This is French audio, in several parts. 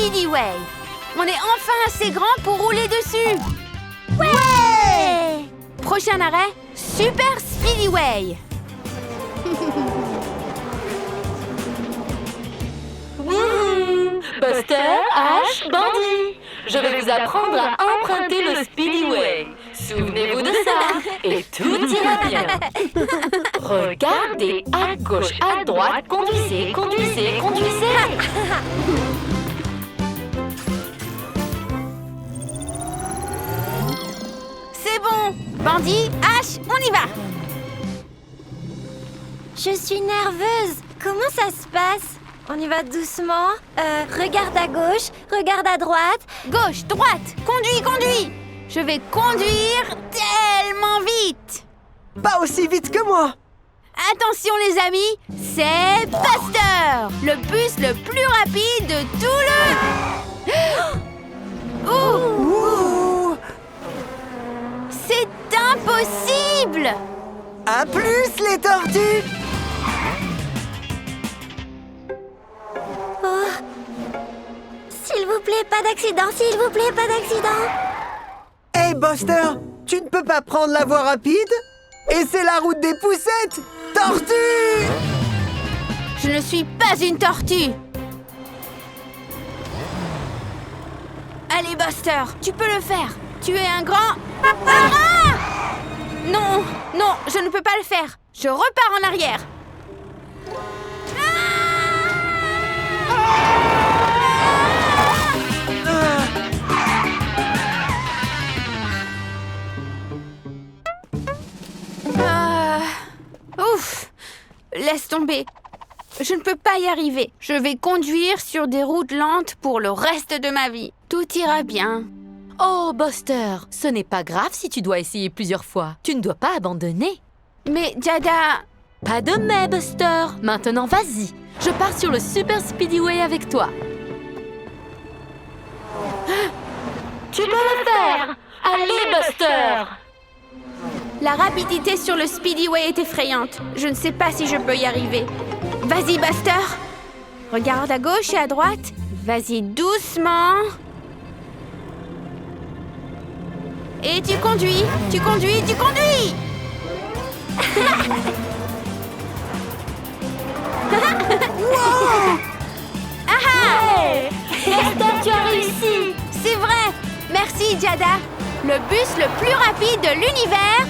Speedyway. On est enfin assez grand pour rouler dessus. Ouais! Prochain arrêt, Super Speedyway. Buster, Ash, Bandit, je vais vous apprendre à emprunter le Speedyway. Souvenez-vous de ça et tout ira bien. Regardez à gauche, à droite, conduisez, conduisez, conduisez. C'est bon. Bandit, Ash, on y va. Je suis nerveuse. Comment ça se passe? On y va doucement. Regarde à gauche, regarde à droite. Gauche, droite, conduis, conduis. Je vais conduire tellement vite. Pas aussi vite que moi. Attention les amis, c'est Buster, le bus le plus rapide de tout le... Ouh. C'est impossible! À plus les tortues. Oh. S'il vous plaît, pas d'accident. S'il vous plaît, pas d'accident. Hey Buster, tu ne peux pas prendre la voie rapide? Et c'est la route des poussettes. Tortue! Je ne suis pas une tortue! Allez Buster, tu peux le faire! Tu es un grand... Ah! Non, non, je ne peux pas le faire! Je repars en arrière! Ouf! Laisse tomber. Je ne peux pas y arriver. Je vais conduire sur des routes lentes pour le reste de ma vie. Tout ira bien. Oh, Buster, ce n'est pas grave si tu dois essayer plusieurs fois. Tu ne dois pas abandonner. Mais Jada... Pas de mais, Buster. Maintenant, vas-y. Je pars sur le Super Speedyway avec toi. Tu peux le faire. Allez, Buster. La rapidité sur le Speedyway est effrayante. Je ne sais pas si je peux y arriver. Vas-y, Buster. Regarde à gauche et à droite. Vas-y doucement. Et tu conduis, tu conduis, tu conduis. Hey! Buster, tu as réussi. C'est vrai. Merci, Jada. Le bus le plus rapide de l'univers,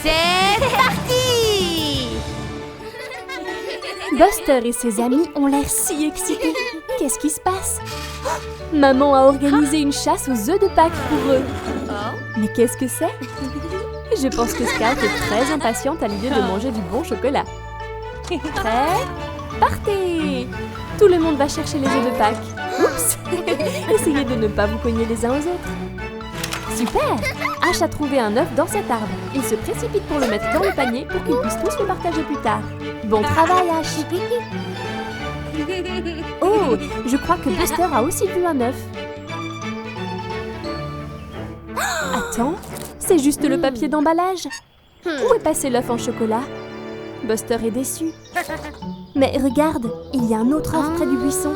c'est parti! Buster et ses amis ont l'air si excités. Qu'est-ce qui se passe? Maman a organisé une chasse aux œufs de Pâques pour eux. Mais qu'est-ce que c'est? Je pense que Scout est très impatiente à l'idée de manger du bon chocolat. Prêt? Partez! Tout le monde va chercher les œufs de Pâques. Oups! Essayez de ne pas vous cogner les uns aux autres. Super! Ash a trouvé un œuf dans cet arbre. Il se précipite pour le mettre dans le panier pour qu'ils puissent tous le partager plus tard. Bon travail, Ash! Oh! Je crois que Buster a aussi vu un œuf. Attends, c'est juste le papier d'emballage. Où est passé l'œuf en chocolat? Buster est déçu. Mais regarde, il y a un autre œuf près du buisson.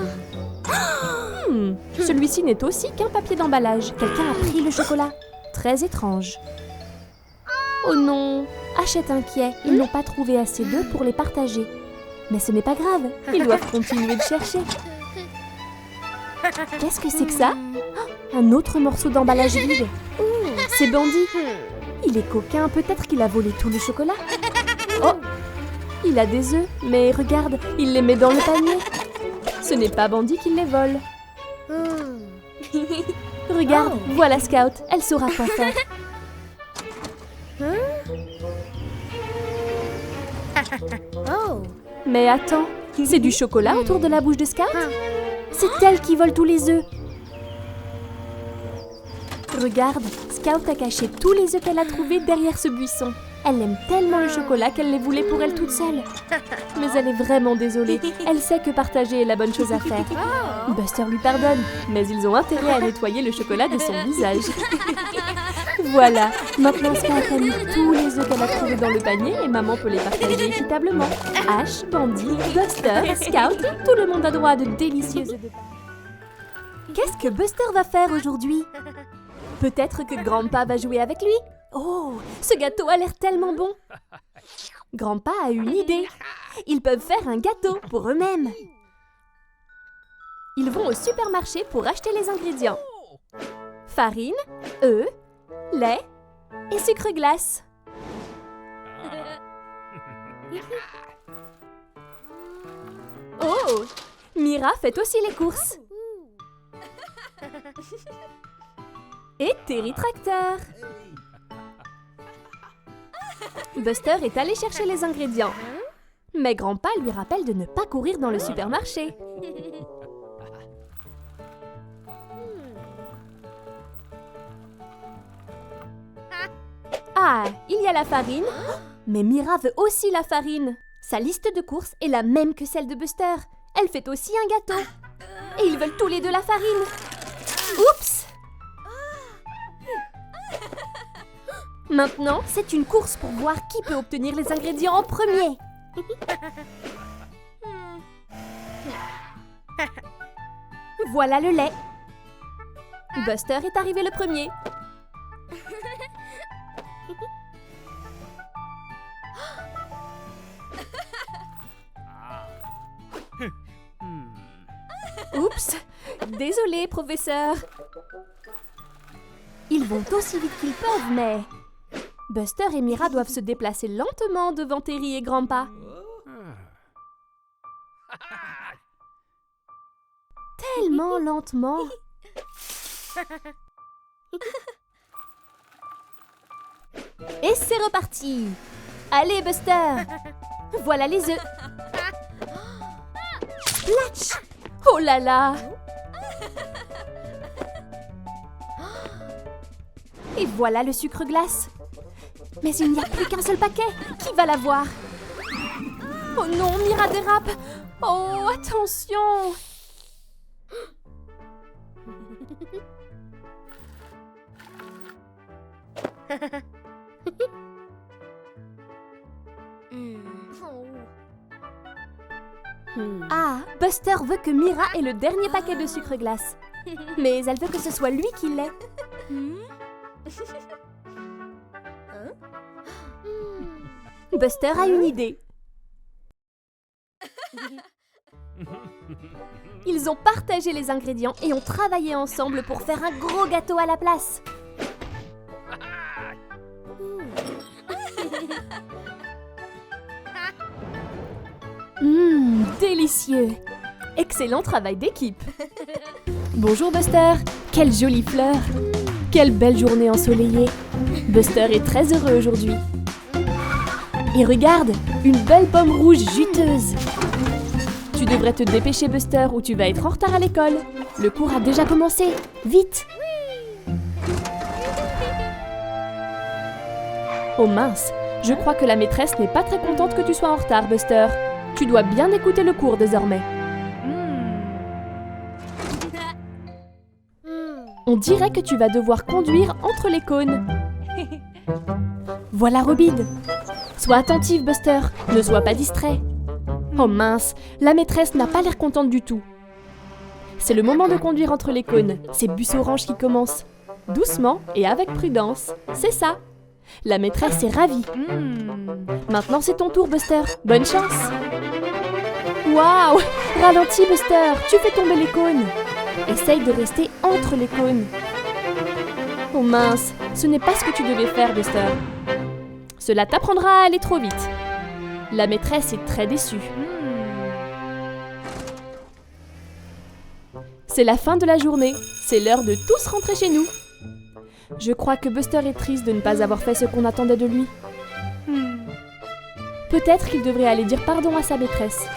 Celui-ci n'est aussi qu'un papier d'emballage. Quelqu'un a pris le chocolat. Très étrange. Oh non, Ash est inquiet. Ils n'ont pas trouvé assez d'œufs pour les partager. Mais ce n'est pas grave, ils doivent continuer de chercher. Qu'est-ce que c'est que ça? Un autre morceau d'emballage vide. C'est Bandit. Il est coquin, peut-être qu'il a volé tout le chocolat. Oh, il a des œufs, mais regarde, il les met dans le panier. Ce n'est pas Bandit qui les vole. Regarde, voilà Scout, elle saura quoi faire. Mais attends, c'est du chocolat autour de la bouche de Scout? C'est elle qui vole tous les œufs. Regarde, Scout a caché tous les œufs qu'elle a trouvés derrière ce buisson. Elle aime tellement le chocolat qu'elle les voulait pour elle toute seule. Mais elle est vraiment désolée. Elle sait que partager est la bonne chose à faire. Buster lui pardonne, mais ils ont intérêt à nettoyer le chocolat de son visage. Voilà, maintenant Scout a mis tous les œufs qu'elle a trouvés dans le panier et maman peut les partager équitablement. Ash, Bandit, Buster, Scout, tout le monde a droit à de délicieux œufs de Pâques. Qu'est-ce que Buster va faire aujourd'hui? Peut-être que Grandpa va jouer avec lui? Oh, ce gâteau a l'air tellement bon! Grandpa a une idée. Ils peuvent faire un gâteau pour eux-mêmes. Ils vont au supermarché pour acheter les ingrédients. Farine, œufs, lait et sucre glace. Oh, Mira fait aussi les courses. Et Terry Tracteur. Buster est allé chercher les ingrédients. Mais Grandpa lui rappelle de ne pas courir dans le supermarché. Ah, il y a la farine. Mais Mira veut aussi la farine. Sa liste de courses est la même que celle de Buster. Elle fait aussi un gâteau. Et ils veulent tous les deux la farine. Oups! Maintenant, c'est une course pour voir qui peut obtenir les ingrédients en premier. Voilà le lait. Buster est arrivé le premier. Oups! Désolé, professeur. Ils vont aussi vite qu'ils peuvent, mais... Buster et Mira doivent se déplacer lentement devant Terry et Grandpa. Tellement lentement. Et c'est reparti. Allez, Buster. Voilà les œufs. Splatch! Oh là là! Et voilà le sucre glace. Mais il n'y a plus qu'un seul paquet. Qui va l'avoir? Oh non, Mira dérape. Oh, attention! Ah, Buster veut que Mira ait le dernier paquet de sucre glace. Mais elle veut que ce soit lui qui l'ait. Buster a une idée. Ils ont partagé les ingrédients et ont travaillé ensemble pour faire un gros gâteau à la place. Délicieux! Excellent travail d'équipe! Bonjour Buster! Quelle jolie fleur! Quelle belle journée ensoleillée! Buster est très heureux aujourd'hui. Et regarde! Une belle pomme rouge juteuse! Tu devrais te dépêcher Buster ou tu vas être en retard à l'école. Le cours a déjà commencé! Vite! Oh mince! Je crois que la maîtresse n'est pas très contente que tu sois en retard, Buster. Tu dois bien écouter le cours désormais. On dirait que tu vas devoir conduire entre les cônes. Voilà Robide. Sois attentive, Buster. Ne sois pas distrait. Oh mince, la maîtresse n'a pas l'air contente du tout. C'est le moment de conduire entre les cônes. C'est bus orange qui commence. Doucement et avec prudence. C'est ça. La maîtresse est ravie. Maintenant, c'est ton tour, Buster. Bonne chance. Waouh! Ralentis, Buster. Tu fais tomber les cônes. Essaye de rester entre les cônes. Oh mince, ce n'est pas ce que tu devais faire, Buster. Cela t'apprendra à aller trop vite. La maîtresse est très déçue. C'est la fin de la journée. C'est l'heure de tous rentrer chez nous. Je crois que Buster est triste de ne pas avoir fait ce qu'on attendait de lui. Peut-être qu'il devrait aller dire pardon à sa maîtresse.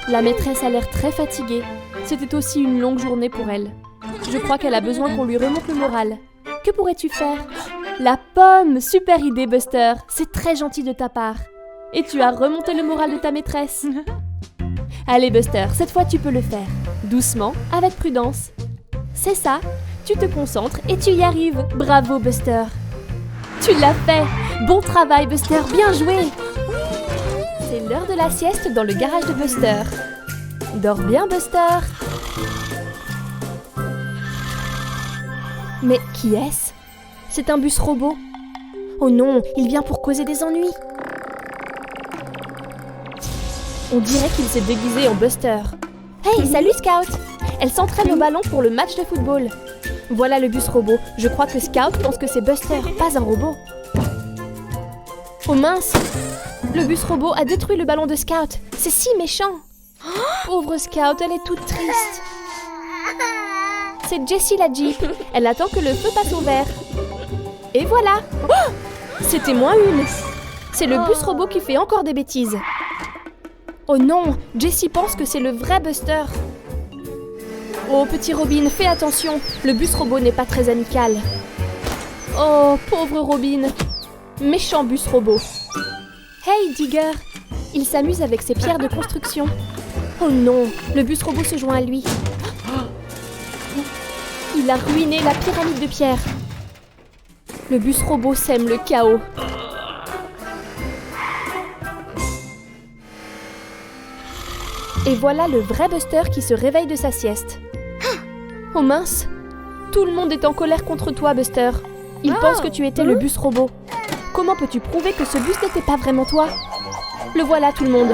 La maîtresse a l'air très fatiguée. C'était aussi une longue journée pour elle. Je crois qu'elle a besoin qu'on lui remonte le moral. Que pourrais-tu faire? La pomme! Super idée, Buster! C'est très gentil de ta part. Et tu as remonté le moral de ta maîtresse. Allez, Buster, cette fois tu peux le faire. Doucement, avec prudence. C'est ça, tu te concentres et tu y arrives. Bravo, Buster. Tu l'as fait. Bon travail, Buster, bien joué. C'est l'heure de la sieste dans le garage de Buster. Dors bien, Buster. Mais qui est-ce? C'est un bus robot. Oh non, il vient pour causer des ennuis. On dirait qu'il s'est déguisé en Buster. Hey, salut Scout! Elle s'entraîne au ballon pour le match de football. Voilà le bus robot. Je crois que Scout pense que c'est Buster, pas un robot. Oh mince! Le bus robot a détruit le ballon de Scout. C'est si méchant. Pauvre Scout, elle est toute triste. C'est Jessie la Jeep. Elle attend que le feu passe au vert. Et voilà! Oh! C'était -1. C'est le bus robot qui fait encore des bêtises. Oh non! Jessie pense que c'est le vrai Buster. Oh, petit Robin, fais attention. Le bus robot n'est pas très amical. Oh, pauvre Robin. Méchant bus robot. Hey, Digger! Il s'amuse avec ses pierres de construction. Oh non! Le bus robot se joint à lui. Il a ruiné la pyramide de pierre. Le bus robot sème le chaos. Et voilà le vrai Buster qui se réveille de sa sieste. Oh mince! Tout le monde est en colère contre toi, Buster. Ils pensent que tu étais le bus robot. Comment peux-tu prouver que ce bus n'était pas vraiment toi? Le voilà, tout le monde.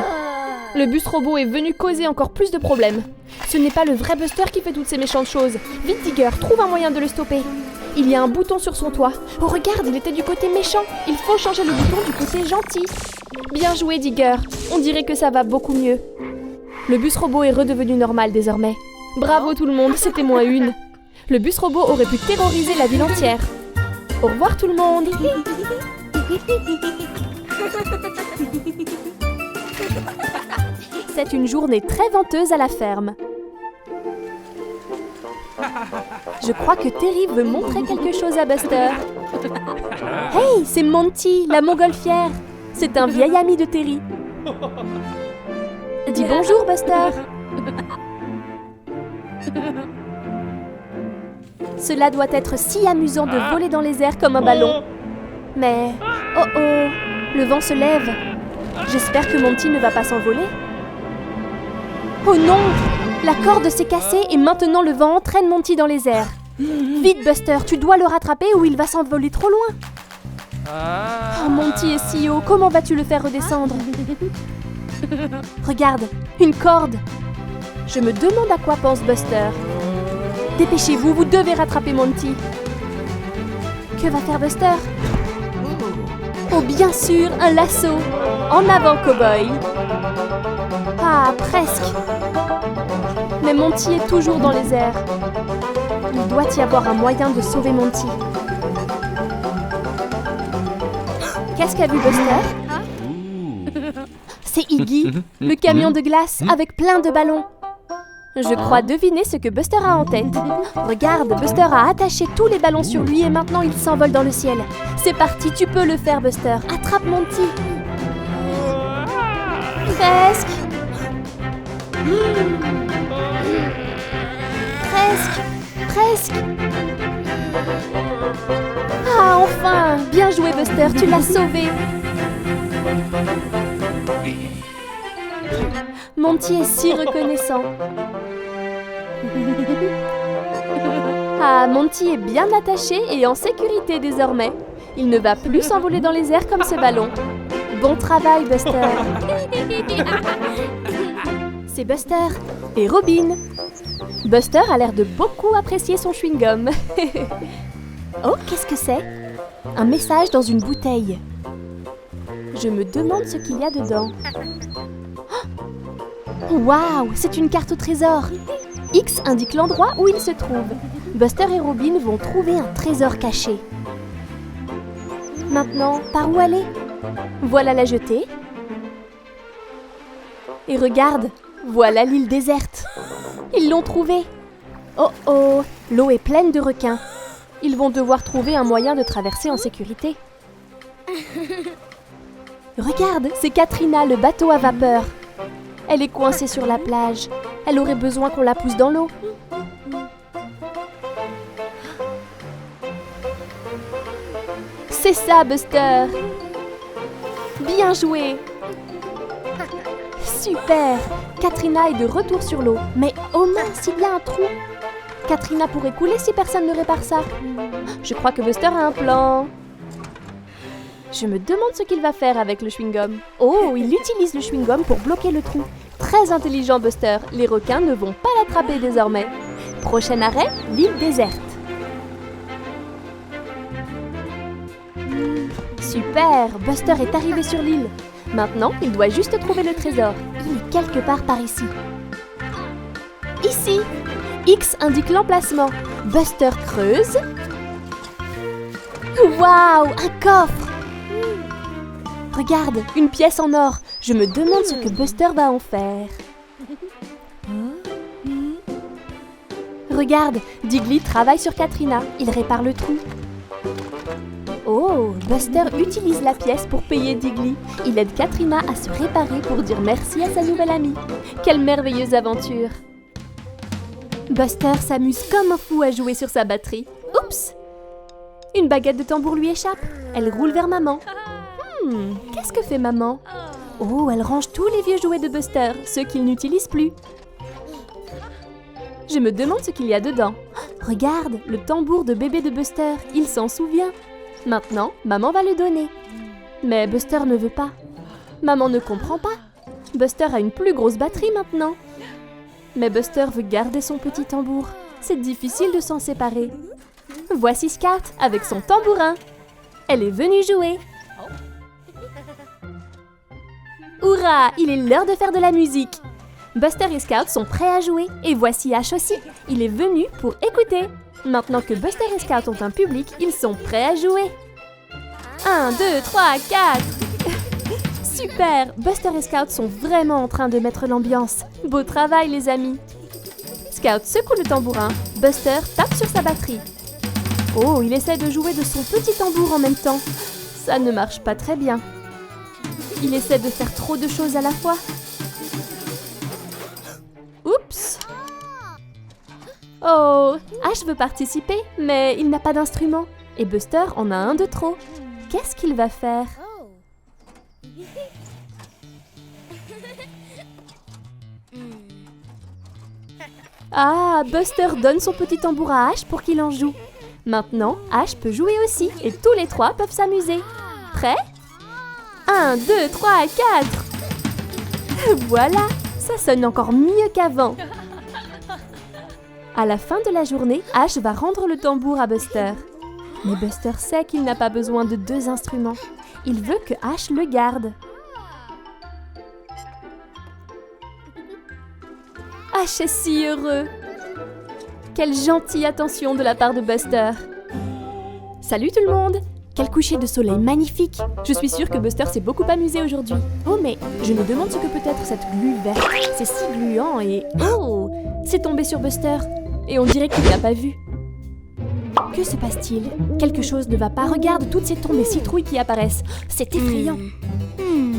Le bus robot est venu causer encore plus de problèmes. Ce n'est pas le vrai Buster qui fait toutes ces méchantes choses. Vite, Digger, trouve un moyen de le stopper. Il y a un bouton sur son toit. Oh, regarde, il était du côté méchant. Il faut changer le bouton du côté gentil. Bien joué, Digger. On dirait que ça va beaucoup mieux. Le bus robot est redevenu normal désormais. Bravo tout le monde, c'était -1. Le bus robot aurait pu terroriser la ville entière. Au revoir tout le monde. C'est une journée très venteuse à la ferme. Je crois que Terry veut montrer quelque chose à Buster. Hey, c'est Monty, la montgolfière. C'est un vieil ami de Terry. Dis bonjour, Buster. Cela doit être si amusant de voler dans les airs comme un ballon. Mais... oh oh, le vent se lève. J'espère que Monty ne va pas s'envoler. Oh non! La corde s'est cassée et maintenant le vent entraîne Monty dans les airs. Vite, Buster, tu dois le rattraper ou il va s'envoler trop loin. Oh, Monty est si haut, comment vas-tu le faire redescendre? Regarde, une corde. Je me demande à quoi pense Buster. Dépêchez-vous, vous devez rattraper Monty. Que va faire Buster? Oh, bien sûr, un lasso. En avant, cow-boy. Ah, presque. Mais Monty est toujours dans les airs. Il doit y avoir un moyen de sauver Monty. Qu'est-ce qu'a vu Buster? C'est Iggy, le camion de glace avec plein de ballons. Je crois deviner ce que Buster a en tête. Regarde, Buster a attaché tous les ballons sur lui et maintenant il s'envole dans le ciel. C'est parti, tu peux le faire, Buster. Attrape Monty. Presque. Presque. Ah, enfin! Bien joué, Buster, tu l'as sauvé. Monty est si reconnaissant. Ah, Monty est bien attaché et en sécurité désormais. Il ne va plus s'envoler dans les airs comme ce ballon. Bon travail, Buster. C'est Buster et Robin. Buster a l'air de beaucoup apprécier son chewing-gum. Oh, qu'est-ce que c'est? Un message dans une bouteille. Je me demande ce qu'il y a dedans. Waouh, c'est une carte au trésor. X indique l'endroit où il se trouve. Buster et Robin vont trouver un trésor caché. Maintenant, par où aller? Voilà la jetée. Et regarde, voilà l'île déserte. Ils l'ont trouvée. Oh oh, l'eau est pleine de requins. Ils vont devoir trouver un moyen de traverser en sécurité. Regarde, c'est Katrina, le bateau à vapeur. Elle est coincée sur la plage. Elle aurait besoin qu'on la pousse dans l'eau. C'est ça, Buster. Bien joué. Super! Katrina est de retour sur l'eau. Mais oh mince, il y a un trou. Katrina pourrait couler si personne ne répare ça. Je crois que Buster a un plan. Je me demande ce qu'il va faire avec le chewing-gum. Oh, il utilise le chewing-gum pour bloquer le trou. Très intelligent, Buster. Les requins ne vont pas l'attraper désormais. Prochain arrêt, l'île déserte. Super! Buster est arrivé sur l'île. Maintenant, il doit juste trouver le trésor. Il est quelque part par ici. Ici! X indique l'emplacement. Buster creuse. Waouh! Un coffre! Regarde, une pièce en or. Je me demande ce que Buster va en faire. Regarde, Diggly travaille sur Katrina. Il répare le trou. Oh, Buster utilise la pièce pour payer Diggly. Il aide Katrina à se réparer pour dire merci à sa nouvelle amie. Quelle merveilleuse aventure! Buster s'amuse comme un fou à jouer sur sa batterie. Oups! Une baguette de tambour lui échappe. Elle roule vers maman. Qu'est-ce que fait maman? Oh, elle range tous les vieux jouets de Buster, ceux qu'il n'utilise plus. Je me demande ce qu'il y a dedans. Regarde, le tambour de bébé de Buster, il s'en souvient. Maintenant, maman va le donner. Mais Buster ne veut pas. Maman ne comprend pas. Buster a une plus grosse batterie maintenant. Mais Buster veut garder son petit tambour. C'est difficile de s'en séparer. Voici Scout avec son tambourin. Elle est venue jouer. Hurrah! Il est l'heure de faire de la musique. Buster et Scout sont prêts à jouer. Et voici Ash aussi. Il est venu pour écouter. Maintenant que Buster et Scout ont un public, ils sont prêts à jouer. 1, 2, 3, 4. Super! Buster et Scout sont vraiment en train de mettre l'ambiance. Beau travail, les amis. Scout secoue le tambourin. Buster tape sur sa batterie. Oh, il essaie de jouer de son petit tambour en même temps. Ça ne marche pas très bien. Il essaie de faire trop de choses à la fois. Oups! Oh, Ash veut participer, mais il n'a pas d'instrument. Et Buster en a un de trop. Qu'est-ce qu'il va faire? Ah, Buster donne son petit tambour à Ash pour qu'il en joue. Maintenant, Ash peut jouer aussi et tous les trois peuvent s'amuser. Prêt? 1, 2, 3, 4. Voilà, ça sonne encore mieux qu'avant. À la fin de la journée, Ash va rendre le tambour à Buster. Mais Buster sait qu'il n'a pas besoin de 2 instruments. Il veut que Ash le garde. Ash est si heureux. Quelle gentille attention de la part de Buster. Salut tout le monde! Quel coucher de soleil magnifique! Je suis sûre que Buster s'est beaucoup amusé aujourd'hui. Oh mais, je me demande ce que peut être cette glu verte. C'est si gluant et... Oh! C'est tombé sur Buster. Et on dirait qu'il n'a pas vu. Que se passe-t-il? Quelque chose ne va pas. Regarde toutes ces tombes et citrouilles qui apparaissent. C'est effrayant.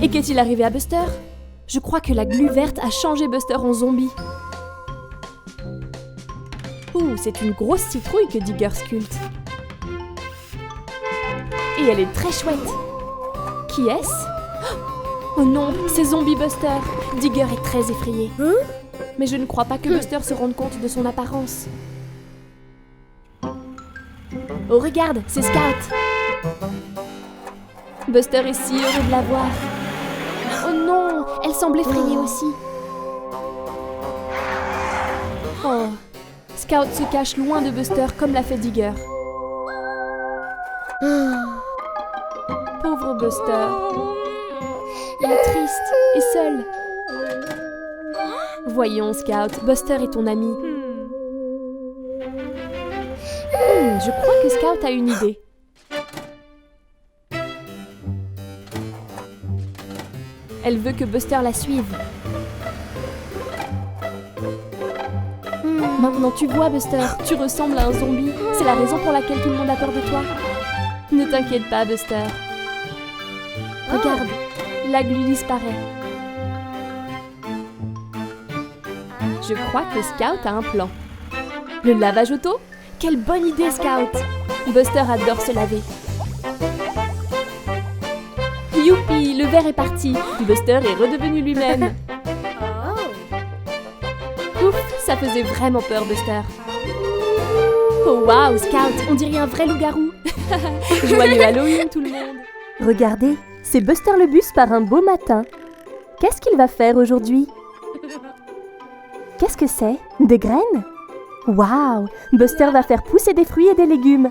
Et qu'est-il arrivé à Buster? Je crois que la glu verte a changé Buster en zombie. Ouh, c'est une grosse citrouille que Digger sculpte. Et elle est très chouette. Qui est-ce? Oh non, c'est Zombie Buster. Digger est très effrayé. Mais je ne crois pas que Buster se rende compte de son apparence. Oh regarde, c'est Scout. Buster est si heureux de la voir. Oh non, elle semble effrayée aussi. Oh, Scout se cache loin de Buster comme l'a fait Digger. Pauvre Buster. Il est triste et seul. Voyons, Scout, Buster est ton ami. Je crois que Scout a une idée. Elle veut que Buster la suive. Maintenant tu vois, Buster, tu ressembles à un zombie. C'est la raison pour laquelle tout le monde a peur de toi. Ne t'inquiète pas, Buster. Regarde, la glu disparaît. Je crois que Scout a un plan. Le lavage auto? Quelle bonne idée, Scout! Buster adore se laver. Youpi, le verre est parti. Buster est redevenu lui-même. Ça faisait vraiment peur, Buster. Oh waouh, Scout, on dirait un vrai loup-garou. Joyeux Halloween, tout le monde. Regardez, c'est Buster le bus par un beau matin. Qu'est-ce qu'il va faire aujourd'hui? Qu'est-ce que c'est? Des graines? Waouh! Buster va faire pousser des fruits et des légumes.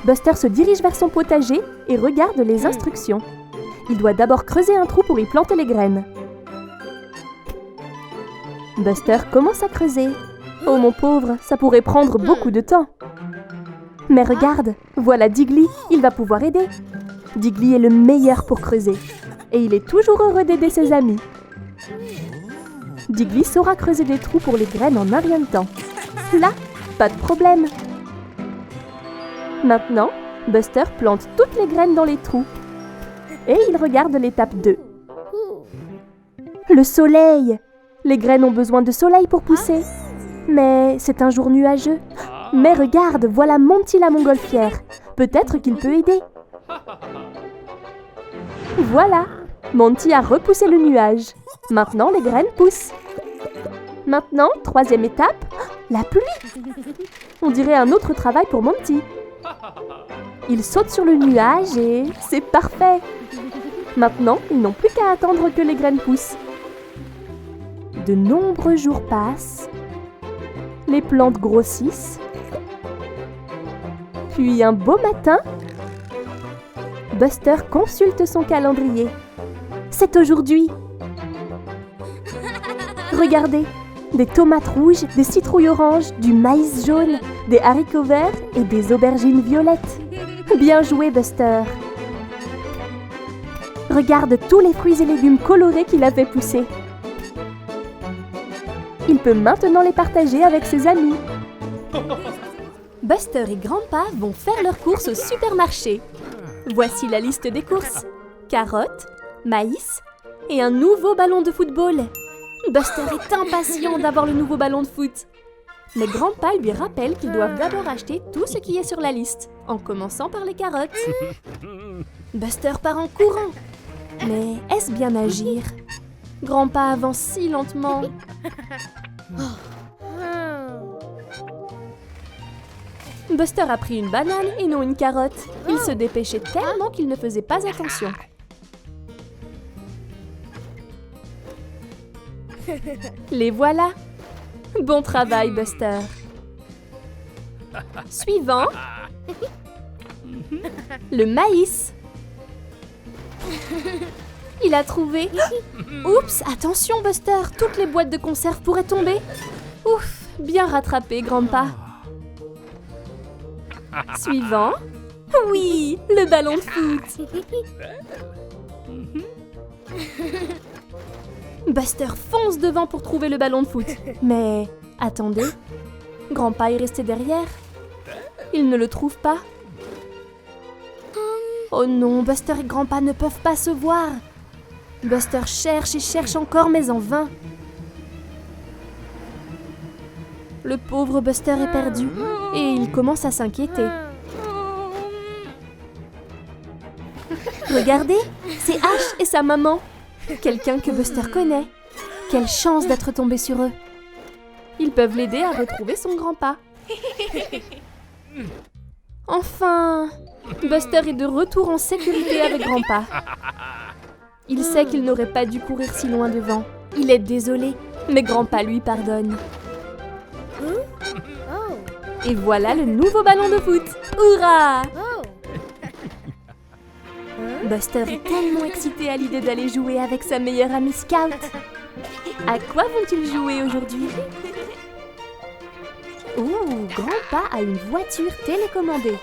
Buster se dirige vers son potager et regarde les instructions. Il doit d'abord creuser un trou pour y planter les graines. Buster commence à creuser. Oh mon pauvre, ça pourrait prendre beaucoup de temps. Mais regarde, voilà Diggly, il va pouvoir aider. Diggly est le meilleur pour creuser. Et il est toujours heureux d'aider ses amis. Diggly saura creuser des trous pour les graines en un rien de temps. Là, pas de problème. Maintenant, Buster plante toutes les graines dans les trous. Et il regarde l'étape 2. Le soleil! Les graines ont besoin de soleil pour pousser. Mais c'est un jour nuageux. Mais regarde, voilà Monty la montgolfière. Peut-être qu'il peut aider. Voilà, Monty a repoussé le nuage. Maintenant, les graines poussent. Maintenant, troisième étape, la pluie. On dirait un autre travail pour Monty. Il saute sur le nuage et c'est parfait. Maintenant, ils n'ont plus qu'à attendre que les graines poussent. De nombreux jours passent. Les plantes grossissent. Puis un beau matin, Buster consulte son calendrier. C'est aujourd'hui. Regardez, des tomates rouges, des citrouilles oranges, du maïs jaune, des haricots verts et des aubergines violettes. Bien joué, Buster. Regarde tous les fruits et légumes colorés qu'il a fait pousser. Il peut maintenant les partager avec ses amis. Buster et Grandpa vont faire leurs courses au supermarché. Voici la liste des courses. Carottes, maïs et un nouveau ballon de football. Buster est impatient d'avoir le nouveau ballon de foot. Mais Grandpa lui rappelle qu'ils doivent d'abord acheter tout ce qui est sur la liste, en commençant par les carottes. Buster part en courant. Mais est-ce bien agir? Grandpa avance si lentement. Buster a pris une banane et non une carotte. Il se dépêchait tellement qu'il ne faisait pas attention. Les voilà. Bon travail, Buster. Suivant. Le maïs. Il a trouvé. Oups, attention, Buster. Toutes les boîtes de conserve pourraient tomber. Ouf, bien rattrapé, Grandpa. Suivant. Oui, le ballon de foot. Buster fonce devant pour trouver le ballon de foot. Mais attendez, Grandpa est resté derrière. Il ne le trouve pas. Oh non, Buster et Grandpa ne peuvent pas se voir. Buster cherche et cherche encore, mais en vain. Le pauvre Buster est perdu et il commence à s'inquiéter. Regardez, c'est Ash et sa maman. Quelqu'un que Buster connaît. Quelle chance d'être tombé sur eux. Ils peuvent l'aider à retrouver son grand-pa. Enfin, Buster est de retour en sécurité avec grand-pa. Il sait qu'il n'aurait pas dû courir si loin devant. Il est désolé, mais grand-pa lui pardonne. Et voilà le nouveau ballon de foot. Hurrah! Buster est tellement excité à l'idée d'aller jouer avec sa meilleure amie Scout. À quoi vont-ils jouer aujourd'hui? Ouh, Grandpa a une voiture télécommandée.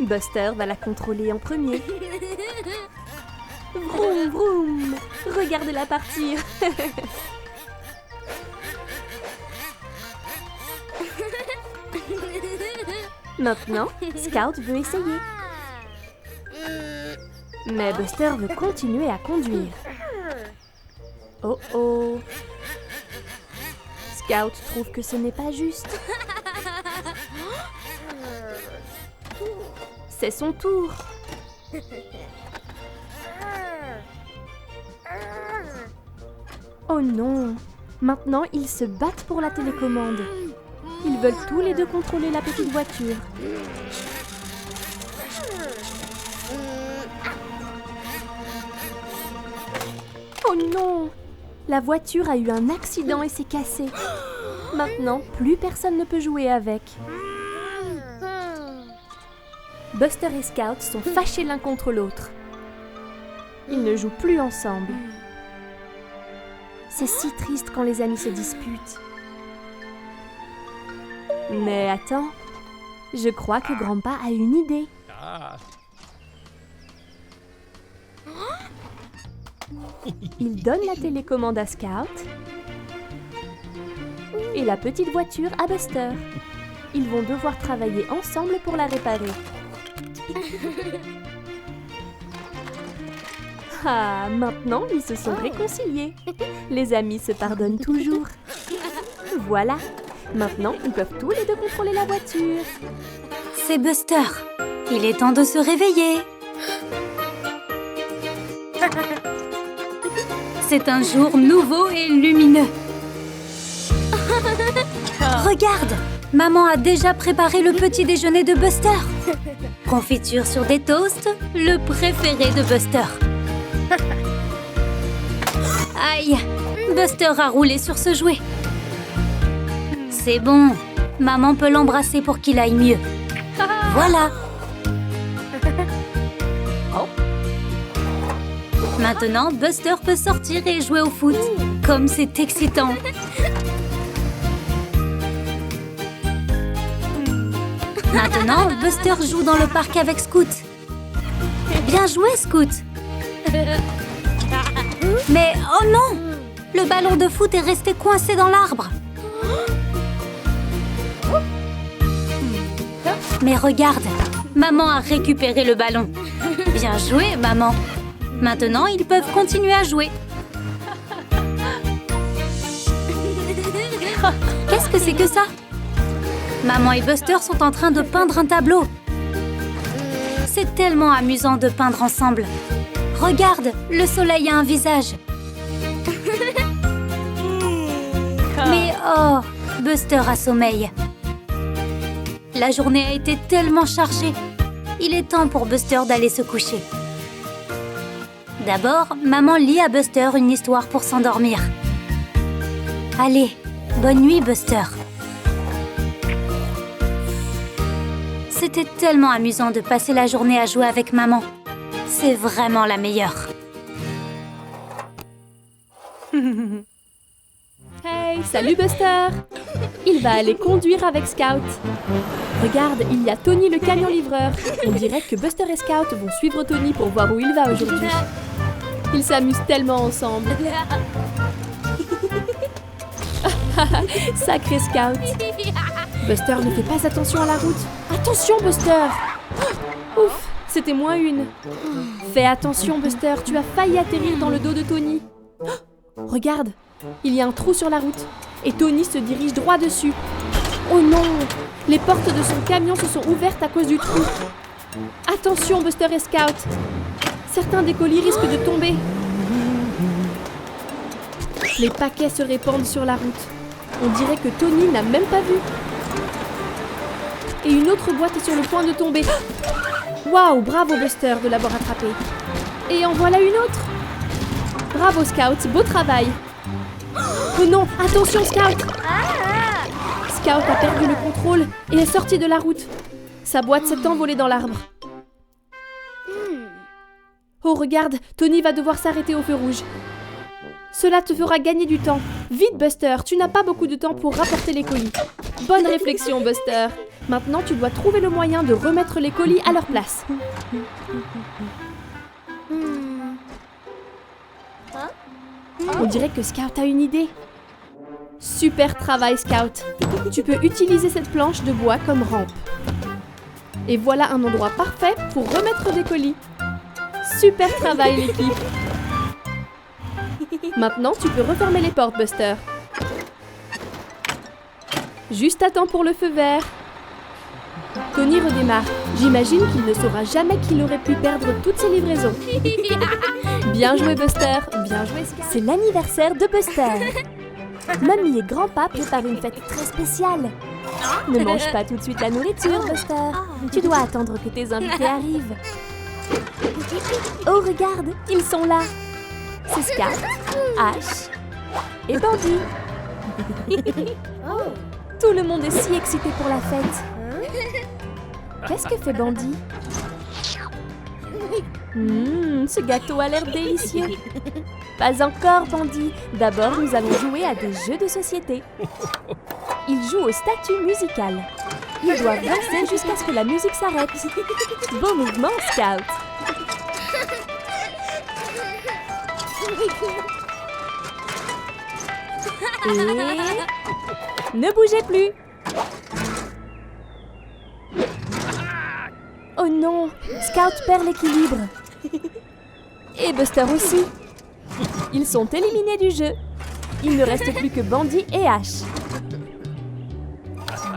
Buster va la contrôler en premier. Vroom vroom! Regardez-la partir. Maintenant, Scout veut essayer. Mais Buster veut continuer à conduire. Oh oh! Scout trouve que ce n'est pas juste. C'est son tour. Oh non! Maintenant, ils se battent pour la télécommande. Ils veulent tous les deux contrôler la petite voiture. Oh non! La voiture a eu un accident et s'est cassée. Maintenant, plus personne ne peut jouer avec. Buster et Scout sont fâchés l'un contre l'autre. Ils ne jouent plus ensemble. C'est si triste quand les amis se disputent. Mais attends, je crois que Grandpa a une idée. Il donne la télécommande à Scout et la petite voiture à Buster. Ils vont devoir travailler ensemble pour la réparer. Ah, maintenant ils se sont réconciliés. Les amis se pardonnent toujours. Voilà, maintenant ils peuvent tous les deux contrôler la voiture. C'est Buster. Il est temps de se réveiller. C'est un jour nouveau et lumineux. Regarde, maman a déjà préparé le petit déjeuner de Buster. Confiture sur des toasts, le préféré de Buster. Aïe, Buster a roulé sur ce jouet. C'est bon, maman peut l'embrasser pour qu'il aille mieux. Voilà. Maintenant, Buster peut sortir et jouer au foot. Comme c'est excitant. Maintenant, Buster joue dans le parc avec Scout. Bien joué, Scout. Mais oh non! Le ballon de foot est resté coincé dans l'arbre. Mais regarde, maman a récupéré le ballon. Bien joué, maman. Maintenant, ils peuvent continuer à jouer. Qu'est-ce que c'est que ça? Maman et Buster sont en train de peindre un tableau. C'est tellement amusant de peindre ensemble. Regarde, le soleil a un visage. Mais oh, Buster a sommeil. La journée a été tellement chargée. Il est temps pour Buster d'aller se coucher. D'abord, maman lit à Buster une histoire pour s'endormir. Allez, bonne nuit, Buster. C'était tellement amusant de passer la journée à jouer avec maman. C'est vraiment la meilleure. Hey, salut Buster! Il va aller conduire avec Scout. Regarde, il y a Tony le camion livreur. On dirait que Buster et Scout vont suivre Tony pour voir où il va aujourd'hui. Ils s'amusent tellement ensemble. Sacré Scout. Buster ne fait pas attention à la route. Attention Buster! Ouf, c'était -1. Fais attention Buster, tu as failli atterrir dans le dos de Tony. Regarde, il y a un trou sur la route et Tony se dirige droit dessus. Oh non! Les portes de son camion se sont ouvertes à cause du trou. Attention Buster et Scout! Certains des colis risquent de tomber. Les paquets se répandent sur la route. On dirait que Tony n'a même pas vu. Et une autre boîte est sur le point de tomber. Waouh, bravo Buster de l'avoir attrapée. Et en voilà une autre. Bravo Scout, beau travail. Oh non, attention Scout! Scout a perdu le contrôle et est sorti de la route. Sa boîte s'est envolée dans l'arbre. Oh regarde, Tony va devoir s'arrêter au feu rouge. Cela te fera gagner du temps. Vite Buster, tu n'as pas beaucoup de temps pour rapporter les colis. Bonne réflexion Buster. Maintenant tu dois trouver le moyen de remettre les colis à leur place. On dirait que Scout a une idée. Super travail Scout. Tu peux utiliser cette planche de bois comme rampe. Et voilà un endroit parfait pour remettre des colis. Super travail l'équipe. Maintenant tu peux refermer les portes Buster. Juste à temps pour le feu vert. Tony redémarre. J'imagine qu'il ne saura jamais qu'il aurait pu perdre toutes ses livraisons. Bien joué, Buster. Bien joué, Scar. C'est l'anniversaire de Buster. Mamie et grand-pa préparent une fête très spéciale. Ne mange pas tout de suite la nourriture, Buster. Tu dois attendre que tes invités arrivent. Oh, regarde, ils sont là. C'est Scar, Ash et Bandy. Tout le monde est si excité pour la fête. Qu'est-ce que fait Bandy? Ce gâteau a l'air délicieux. Pas encore, Bandy. D'abord, nous allons jouer à des jeux de société. Ils jouent au statut musical. Ils doivent danser jusqu'à ce que la musique s'arrête. Beau mouvement, Scout. Et... ne bougez plus. Oh non, Scout perd l'équilibre. Et Buster aussi. Ils sont éliminés du jeu. Il ne reste plus que Bandy et Ash.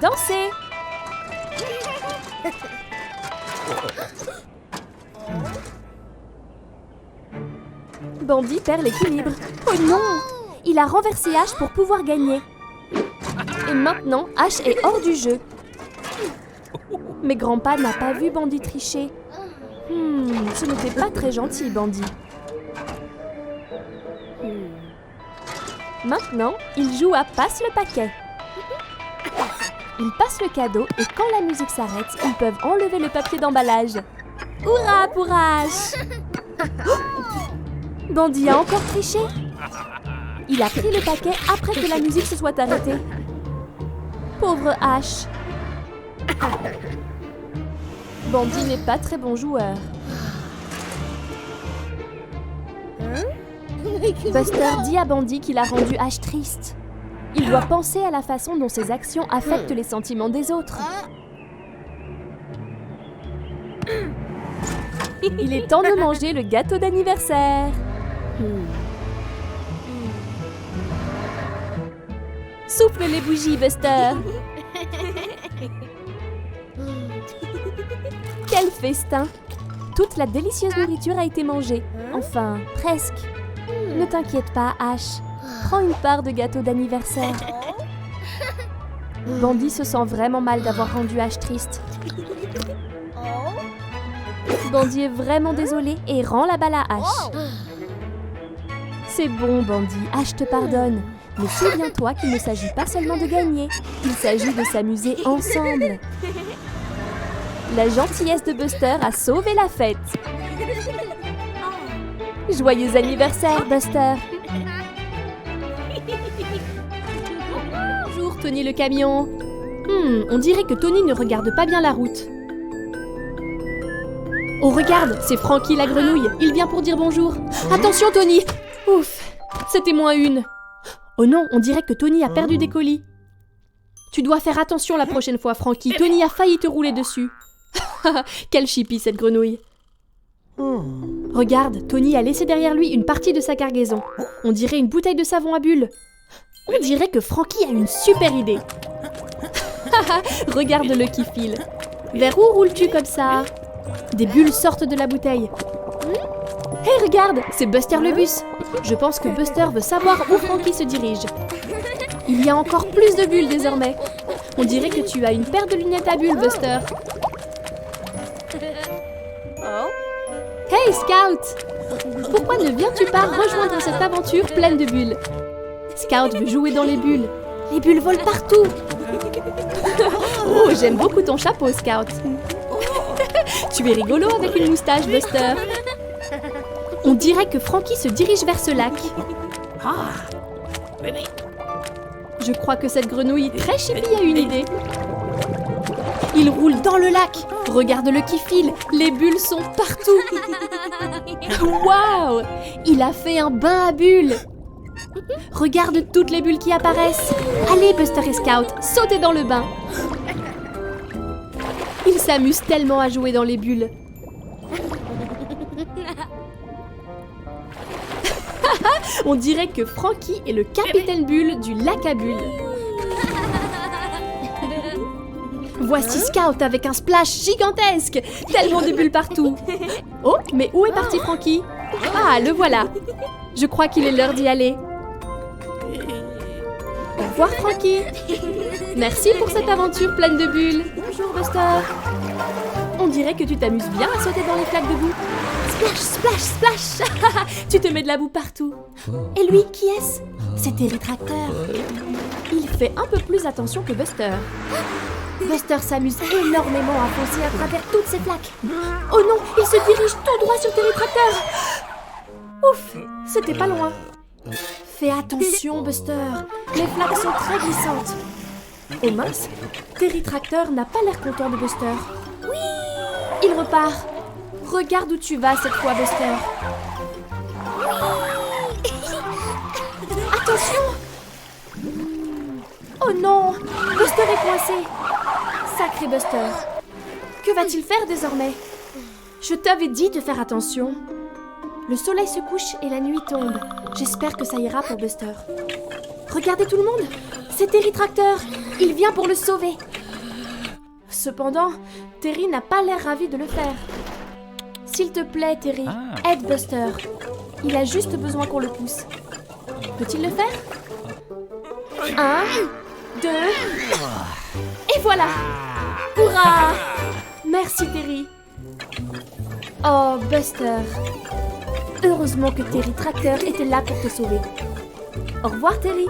Dansez. Bandy perd l'équilibre. Oh non! Il a renversé Ash pour pouvoir gagner. Et maintenant, Ash est hors du jeu. Mais grand-pa n'a pas vu Bandy tricher. Ce n'était pas très gentil, Bandy. Maintenant, il joue à Passe le paquet. Ils passent le cadeau et quand la musique s'arrête, ils peuvent enlever le papier d'emballage. Hurrah pour Ash! Bandy a encore triché. Il a pris le paquet après que la musique se soit arrêtée. Pauvre Ash. Bandy n'est pas très bon joueur. Buster dit à Bandy qu'il a rendu Ash triste. Il doit penser à la façon dont ses actions affectent les sentiments des autres. Il est temps de manger le gâteau d'anniversaire. Souffle les bougies, Buster. Quel festin! Toute la délicieuse nourriture a été mangée. Enfin, presque. Ne t'inquiète pas, Ash. Prends une part de gâteau d'anniversaire. Bandy se sent vraiment mal d'avoir rendu Ash triste. Bandy est vraiment désolé et rend la balle à Ash. C'est bon, Bandy, Ash te pardonne. Mais souviens-toi qu'il ne s'agit pas seulement de gagner. Il s'agit de s'amuser ensemble. La gentillesse de Buster a sauvé la fête. Joyeux anniversaire, Buster. Bonjour, Tony le camion. On dirait que Tony ne regarde pas bien la route. Oh, regarde, c'est Frankie la grenouille. Il vient pour dire bonjour. Attention, Tony. Ouf, c'était -1. Oh non, on dirait que Tony a perdu des colis. Tu dois faire attention la prochaine fois, Frankie. Tony a failli te rouler dessus. Quelle chipie, cette grenouille. Regarde, Tony a laissé derrière lui une partie de sa cargaison. On dirait une bouteille de savon à bulles. On dirait que Frankie a une super idée. Regarde-le qui file. Vers où roules-tu comme ça? Des bulles sortent de la bouteille. Hé, regarde, c'est Buster le bus. Je pense que Buster veut savoir où Frankie se dirige. Il y a encore plus de bulles désormais. On dirait que tu as une paire de lunettes à bulles, Buster. Hey, Scout! Pourquoi ne viens-tu pas rejoindre cette aventure pleine de bulles? Scout veut jouer dans les bulles. Les bulles volent partout. Oh, j'aime beaucoup ton chapeau, Scout. Tu es rigolo avec une moustache, Buster. On dirait que Frankie se dirige vers ce lac. Je crois que cette grenouille très chippie a une idée. Il roule dans le lac. Regarde-le qui file. Les bulles sont partout. Waouh! Il a fait un bain à bulles. Regarde toutes les bulles qui apparaissent. Allez, Buster et Scout, sautez dans le bain. Ils s'amusent tellement à jouer dans les bulles. On dirait que Frankie est le capitaine bulle du lac à bulles. Voici Scout avec un splash gigantesque. Tellement de bulles partout. Oh, mais où est parti Frankie? Ah, le voilà. Je crois qu'il est l'heure d'y aller. Au revoir Frankie. Merci pour cette aventure pleine de bulles. Bonjour Buster. On dirait que tu t'amuses bien à sauter dans les flaques de boue. Splash, splash, splash. Tu te mets de la boue partout. Et lui, qui est-ce? C'est Terry Tracteur. Il fait un peu plus attention que Buster. Buster s'amuse énormément à foncer à travers toutes ces flaques. Oh non, il se dirige tout droit sur Terry Tracteur. Ouf, c'était pas loin. Fais attention, Buster. Les flaques sont très glissantes. Oh mince, Terry Tracteur n'a pas l'air content de Buster. Oui, il repart. Regarde où tu vas cette fois, Buster. Attention! Oh non! Buster est coincé. Sacré Buster. Que va-t-il faire désormais? Je t'avais dit de faire attention. Le soleil se couche et la nuit tombe. J'espère que ça ira pour Buster. Regardez tout le monde! C'est Terry Tracteur. Il vient pour le sauver. Cependant, Terry n'a pas l'air ravi de le faire. S'il te plaît, Terry, aide Buster. Il a juste besoin qu'on le pousse. Peut-il le faire? 1, 2... Et voilà! Hurrah! Merci, Terry. Oh, Buster. Heureusement que Terry Tracteur était là pour te sauver. Au revoir, Terry.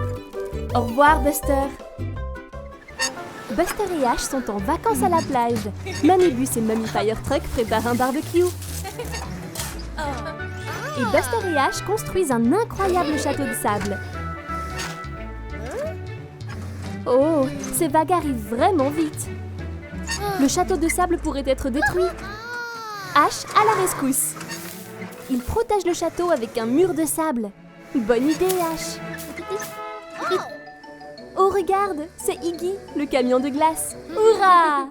Au revoir, Buster. Buster et Ash sont en vacances à la plage. Mamibus et Mummy Firetruck préparent un barbecue. Et Buster et Ash construisent un incroyable château de sable. Oh, ces vagues arrivent vraiment vite. Le château de sable pourrait être détruit. Ash à la rescousse. Il protège le château avec un mur de sable. Bonne idée, Ash. Oh, regarde, c'est Iggy, le camion de glace. Hurrah!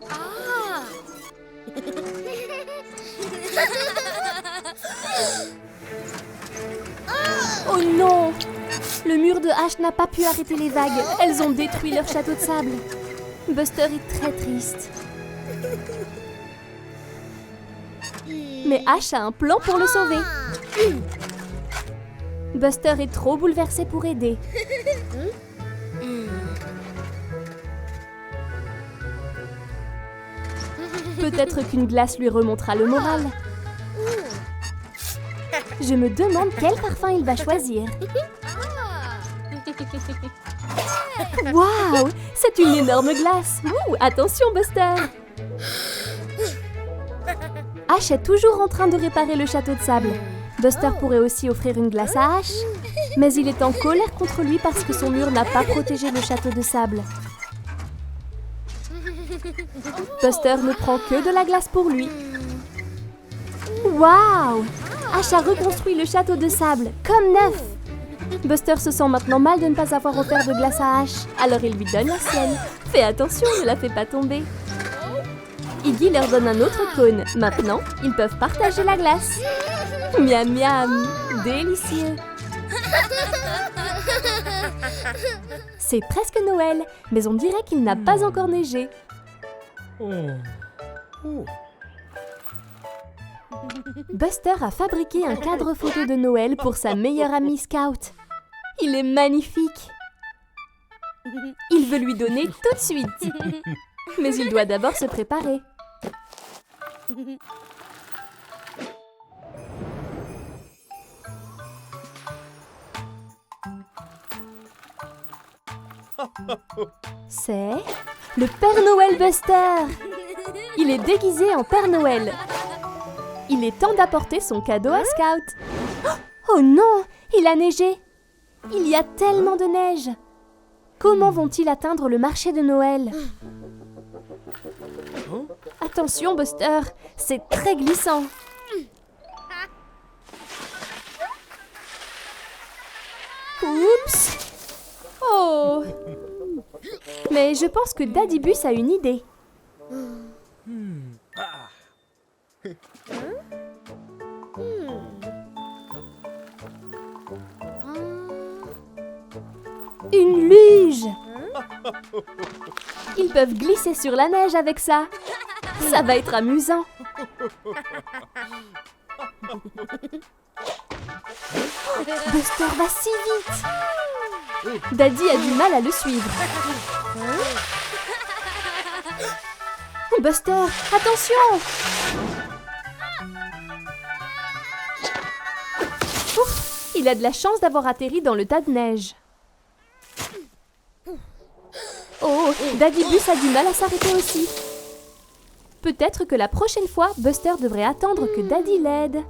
Oh non! Le mur de Ash n'a pas pu arrêter les vagues. Elles ont détruit leur château de sable. Buster est très triste. Mais Ash a un plan pour le sauver. Buster est trop bouleversé pour aider. Peut-être qu'une glace lui remontera le moral. Je me demande quel parfum il va choisir. Waouh! C'est une énorme glace! Ouh, attention, Buster! Ash est toujours en train de réparer le château de sable. Buster pourrait aussi offrir une glace à Ash, mais il est en colère contre lui parce que son mur n'a pas protégé le château de sable. Buster ne prend que de la glace pour lui. Waouh! Ash a reconstruit le château de sable, comme neuf! Buster se sent maintenant mal de ne pas avoir offert de glace à Ash, alors il lui donne la sienne. Fais attention, ne la fais pas tomber. Iggy leur donne un autre cône. Maintenant, ils peuvent partager la glace. Miam miam, délicieux. C'est presque Noël, mais on dirait qu'il n'a pas encore neigé. Buster a fabriqué un cadre photo de Noël pour sa meilleure amie Scout. Il est magnifique. Il veut lui donner tout de suite. Mais il doit d'abord se préparer. C'est le Père Noël Buster. Il est déguisé en Père Noël. Il est temps d'apporter son cadeau à Scout. Oh non, il a neigé. Il y a tellement de neige. Comment vont-ils atteindre le marché de Noël? Attention, Buster, c'est très glissant. Oups. Oh. Mais je pense que Daddy Bus a une idée. Une luge! Ils peuvent glisser sur la neige avec ça. Ça va être amusant. Buster va si vite. Daddy a du mal à le suivre. Buster, attention! Ouf, il a de la chance d'avoir atterri dans le tas de neige. Oh, Daddy Bus a du mal à s'arrêter aussi. Peut-être que la prochaine fois, Buster devrait attendre que Daddy l'aide.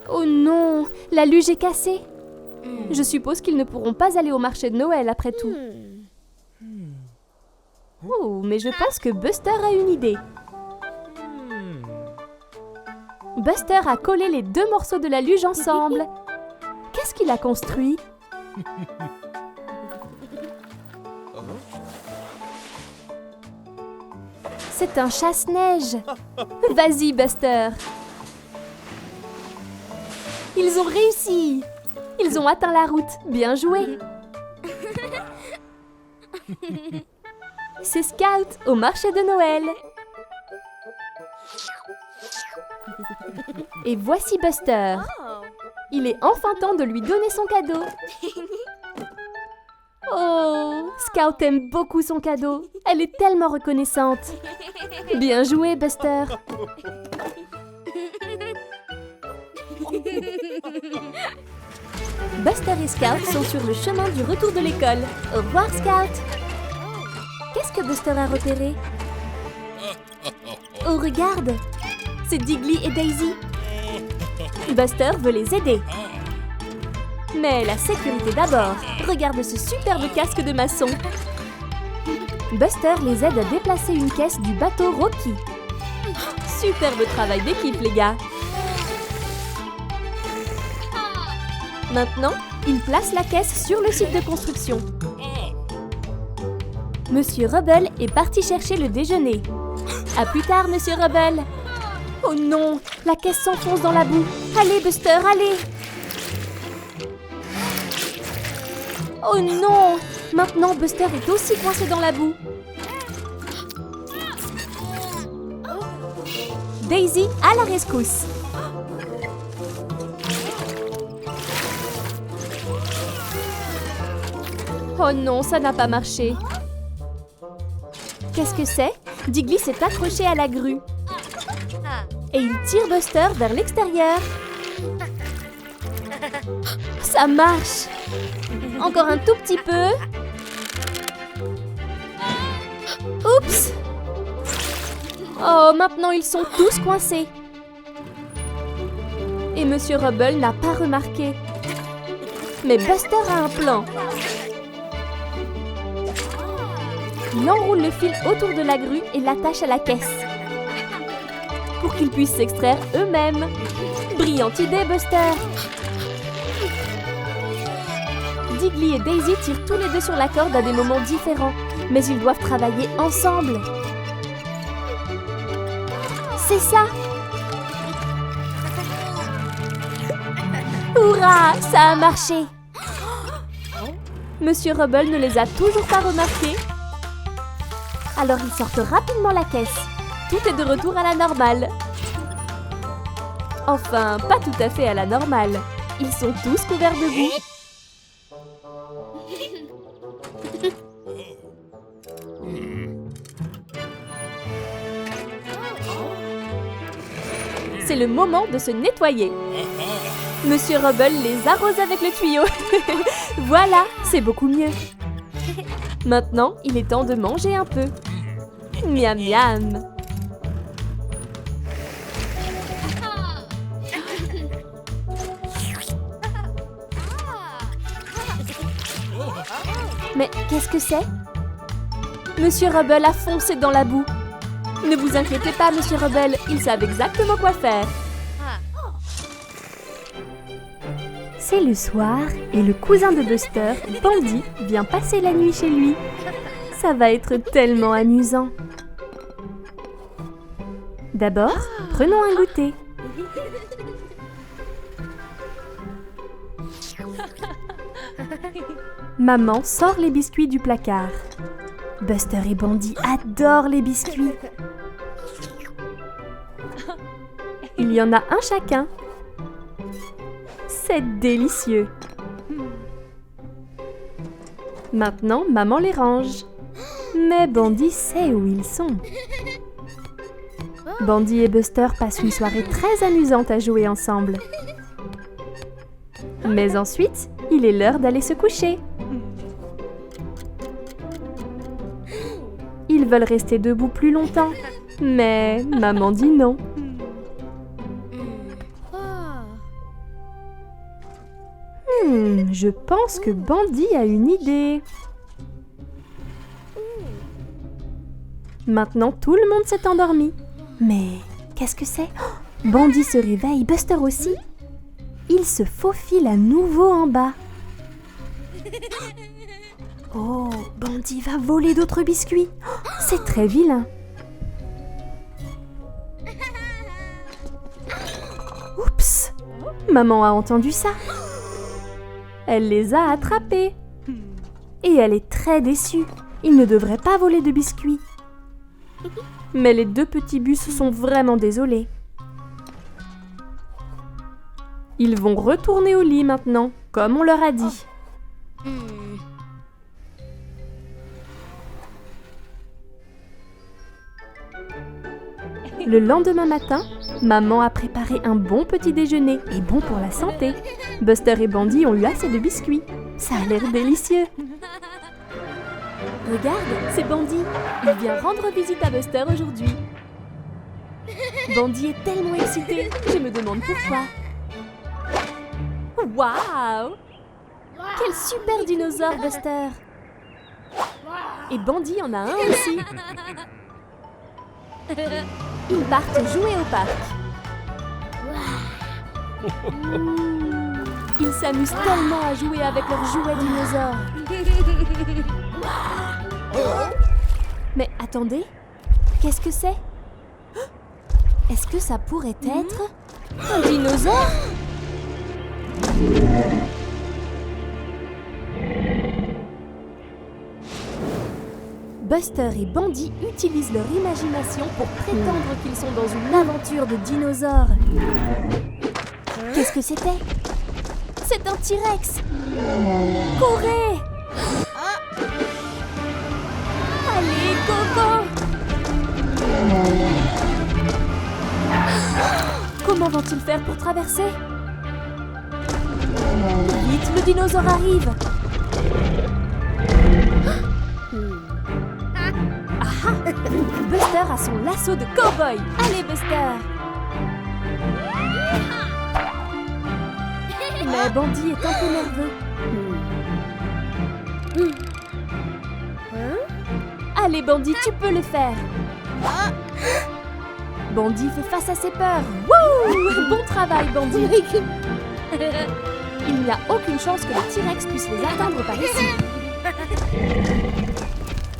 Oh non, la luge est cassée. Je suppose qu'ils ne pourront pas aller au marché de Noël après tout. Oh, mais je pense que Buster a une idée. Buster a collé les deux morceaux de la luge ensemble. Qu'est-ce qu'il a construit? C'est un chasse-neige. Vas-y, Buster. Ils ont réussi. Ils ont atteint la route. Bien joué. C'est Scout au marché de Noël. Et voici Buster. Il est enfin temps de lui donner son cadeau. Oh, Scout aime beaucoup son cadeau. Elle est tellement reconnaissante. Bien joué, Buster. Buster et Scout sont sur le chemin du retour de l'école. Au revoir, Scout. Qu'est-ce que Buster a repéré? Oh, regarde! C'est Diggly et Daisy. Buster veut les aider. Mais la sécurité d'abord. Regarde ce superbe casque de maçon. Buster les aide à déplacer une caisse du bateau Rocky. Superbe travail d'équipe, les gars. Maintenant, il place la caisse sur le site de construction. Monsieur Rubble est parti chercher le déjeuner. À plus tard, Monsieur Rubble. Oh non, la caisse s'enfonce dans la boue. Allez, Buster, allez. Oh non, maintenant Buster est aussi coincé dans la boue. Daisy à la rescousse. Oh non, ça n'a pas marché. Qu'est-ce que c'est? Diggly s'est accroché à la grue. Et il tire Buster vers l'extérieur. Ça marche. Encore un tout petit peu. Oups. Oh, maintenant ils sont tous coincés. Et Monsieur Rubble n'a pas remarqué. Mais Buster a un plan. Il enroule le fil autour de la grue et l'attache à la caisse. Pour qu'ils puissent s'extraire eux-mêmes. Brillante idée, Buster! Diggly et Daisy tirent tous les deux sur la corde à des moments différents, mais ils doivent travailler ensemble. C'est ça! Hurrah! Ça a marché! Monsieur Rubble ne les a toujours pas remarqués. Alors ils sortent rapidement la caisse. Tout est de retour à la normale. Enfin, pas tout à fait à la normale. Ils sont tous couverts de boue. C'est le moment de se nettoyer. Monsieur Rubble les arrose avec le tuyau. Voilà, c'est beaucoup mieux. Maintenant, il est temps de manger un peu. Miam miam. Mais qu'est-ce que c'est? Monsieur Rubble a foncé dans la boue. Ne vous inquiétez pas, Monsieur Rubble, ils savent exactement quoi faire. C'est le soir et le cousin de Buster, Bandy, vient passer la nuit chez lui. Ça va être tellement amusant. D'abord, prenons un goûter. Maman sort les biscuits du placard. Buster et Bandit adorent les biscuits. Il y en a un chacun. C'est délicieux. Maintenant, maman les range. Mais Bandit sait où ils sont. Bandit et Buster passent une soirée très amusante à jouer ensemble. Mais ensuite, il est l'heure d'aller se coucher. Ils veulent rester debout plus longtemps, mais maman dit non. Je pense que Bandit a une idée. Maintenant, tout le monde s'est endormi. Mais qu'est-ce que c'est? Bandit se réveille, Buster aussi. Il se faufile à nouveau en bas. Oh, Bandit va voler d'autres biscuits. C'est très vilain. Oups! Maman a entendu ça. Elle les a attrapés. Et elle est très déçue. Il ne devrait pas voler de biscuits. Mais les deux petits bus sont vraiment désolés. Ils vont retourner au lit maintenant, comme on leur a dit. Le lendemain matin, maman a préparé un bon petit déjeuner et bon pour la santé. Buster et Bandit ont eu assez de biscuits. Ça a l'air délicieux. Regarde, c'est Bandit. Il vient rendre visite à Buster aujourd'hui. Bandit est tellement excité, je me demande pourquoi. Waouh! Quel super dinosaure, Buster! Et Bandit en a un aussi. Ils partent jouer au parc. Ils s'amusent tellement à jouer avec leurs jouets dinosaures. Mais attendez, qu'est-ce que c'est? Est-ce que ça pourrait être un dinosaure? Buster et Bandit utilisent leur imagination pour prétendre qu'ils sont dans une aventure de dinosaures. Qu'est-ce que c'était? C'est un T-Rex! Courez! Allez, go! Comment vont-ils faire pour traverser? Vite, le dinosaure arrive! Ah! Buster a son lasso de cow-boy! Allez, Buster! Mais Bandit est un peu nerveux. Allez, Bandit, tu peux le faire! Bandit fait face à ses peurs. Wouh! Bon travail, Bandit! Il n'y a aucune chance que le T-Rex puisse les atteindre par ici.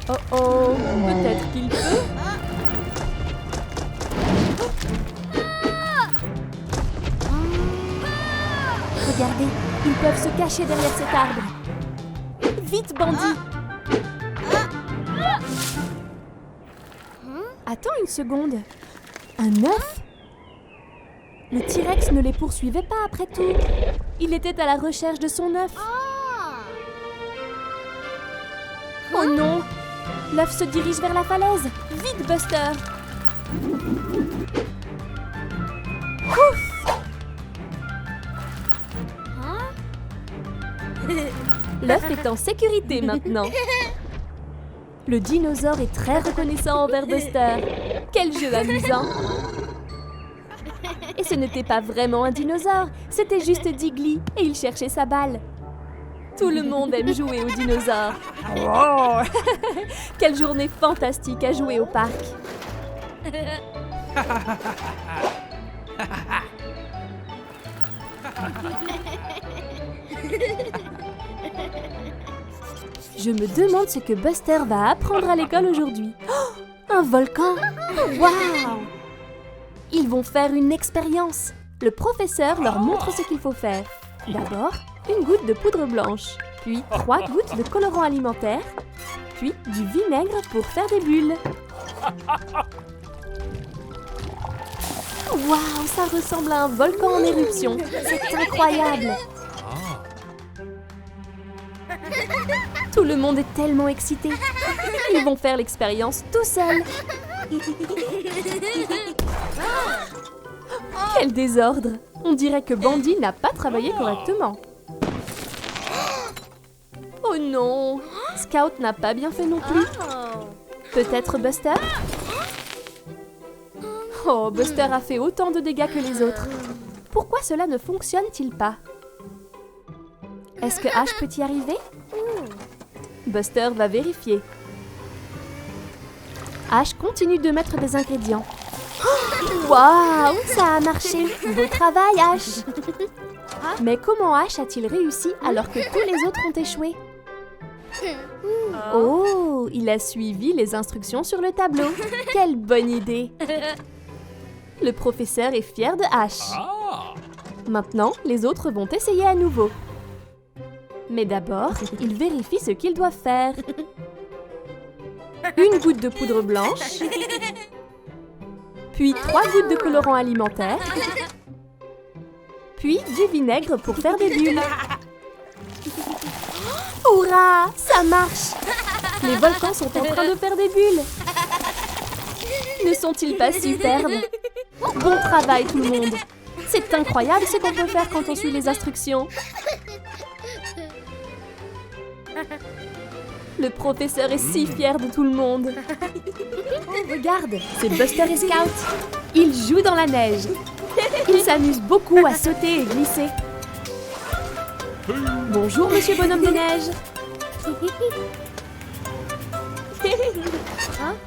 Oh oh, peut-être qu'il peut. Regardez, ils peuvent se cacher derrière cet arbre. Vite, Bandit! Attends une seconde. Un œuf? Le T-Rex ne les poursuivait pas après tout. Il était à la recherche de son œuf. Oh non! L'œuf se dirige vers la falaise. Vite, Buster! Ouf! L'œuf est en sécurité maintenant. Le dinosaure est très reconnaissant envers Buster. Quel jeu amusant! Et ce n'était pas vraiment un dinosaure, c'était juste Diggly et il cherchait sa balle. Tout le monde aime jouer aux dinosaures. Oh. Quelle journée fantastique à jouer au parc. Je me demande ce que Buster va apprendre à l'école aujourd'hui. Oh, un volcan! Waouh! Ils vont faire une expérience. Le professeur leur montre ce qu'il faut faire. D'abord, une goutte de poudre blanche, puis 3 gouttes de colorant alimentaire, puis du vinaigre pour faire des bulles. Waouh, ça ressemble à un volcan en éruption. C'est incroyable. Tout le monde est tellement excité. Ils vont faire l'expérience tout seuls. Quel désordre! On dirait que Bandy n'a pas travaillé correctement. Oh non! Scout n'a pas bien fait non plus. Peut-être Buster? Oh, Buster a fait autant de dégâts que les autres. Pourquoi cela ne fonctionne-t-il pas? Est-ce que Ash peut y arriver? Buster va vérifier. Ash continue de mettre des ingrédients. Waouh, ça a marché! Beau travail, Ash! Mais comment Ash a-t-il réussi alors que tous les autres ont échoué? Oh, il a suivi les instructions sur le tableau. Quelle bonne idée! Le professeur est fier de Ash. Maintenant, les autres vont essayer à nouveau. Mais d'abord, ils vérifient ce qu'ils doivent faire. Une goutte de poudre blanche, puis 3 gouttes de colorant alimentaire, puis du vinaigre pour faire des bulles. Hurrah! Ça marche! Les volcans sont en train de faire des bulles. Ne sont-ils pas superbes? Bon travail tout le monde! C'est incroyable ce qu'on peut faire quand on suit les instructions. Le professeur est si fier de tout le monde. Oh, regarde, c'est Buster et Scout. Ils jouent dans la neige. Ils s'amusent beaucoup à sauter et glisser. Bonjour, monsieur bonhomme de neige.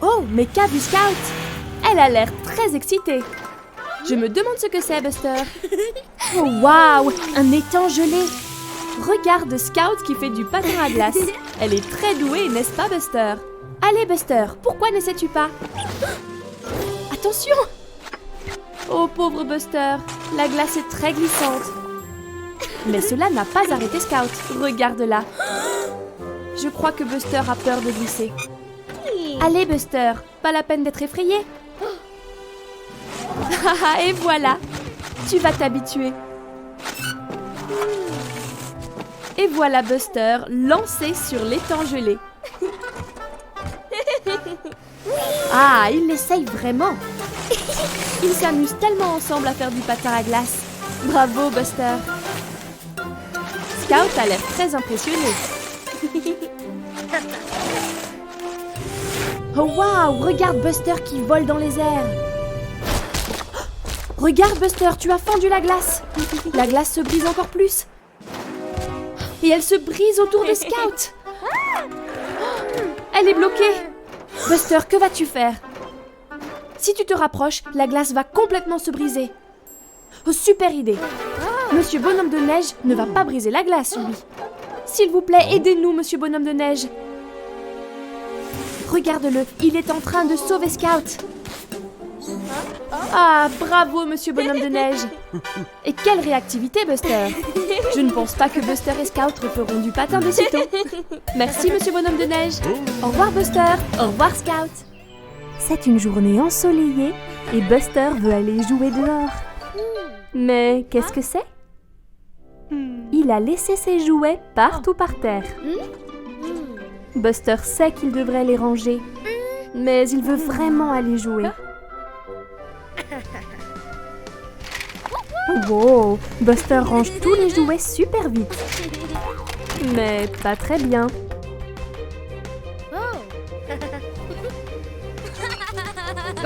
Oh, mais qu'a vu Scout? Elle a l'air très excitée. Je me demande ce que c'est, Buster. Oh, waouh, un étang gelé. Regarde Scout qui fait du patin à glace. Elle est très douée, n'est-ce pas, Buster? Allez, Buster, pourquoi n'essaies-tu pas? Attention! Oh, pauvre Buster, la glace est très glissante. Mais cela n'a pas arrêté Scout. Regarde-la. Je crois que Buster a peur de glisser. Allez, Buster, pas la peine d'être effrayé. Et voilà, tu vas t'habituer. Et voilà Buster lancé sur l'étang gelé. Ah, il l'essaye vraiment. Ils s'amusent tellement ensemble à faire du patin à glace. Bravo Buster. Scout a l'air très impressionné. Oh waouh, regarde Buster qui vole dans les airs. Regarde Buster, tu as fendu la glace. La glace se brise encore plus. Et elle se brise autour de Scout. Elle est bloquée. Buster, que vas-tu faire? Si tu te rapproches, la glace va complètement se briser. Oh, super idée. Monsieur Bonhomme de Neige ne va pas briser la glace, lui. S'il vous plaît, aidez-nous, Monsieur Bonhomme de Neige. Regarde-le, il est en train de sauver Scout. Ah, bravo, Monsieur Bonhomme de Neige. Et quelle réactivité, Buster. Je ne pense pas que Buster et Scout referont du patin de sitôt. Merci, Monsieur Bonhomme de Neige. Au revoir, Buster. Au revoir, Scout. C'est une journée ensoleillée et Buster veut aller jouer dehors. Mais qu'est-ce que c'est? Il a laissé ses jouets partout par terre. Buster sait qu'il devrait les ranger, mais il veut vraiment aller jouer. Wow, Buster range tous les jouets super vite. Mais pas très bien.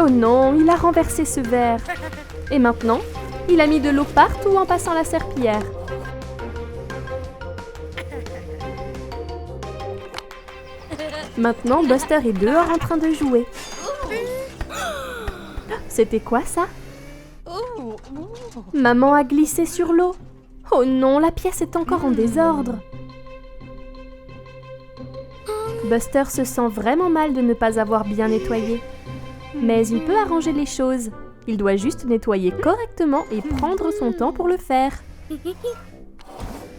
Oh non, il a renversé ce verre. Et maintenant, il a mis de l'eau partout en passant la serpillière. Maintenant, Buster est dehors en train de jouer. C'était quoi ça? Maman a glissé sur l'eau. Oh non, la pièce est encore en désordre. Buster se sent vraiment mal de ne pas avoir bien nettoyé. Mais il peut arranger les choses. Il doit juste nettoyer correctement et prendre son temps pour le faire.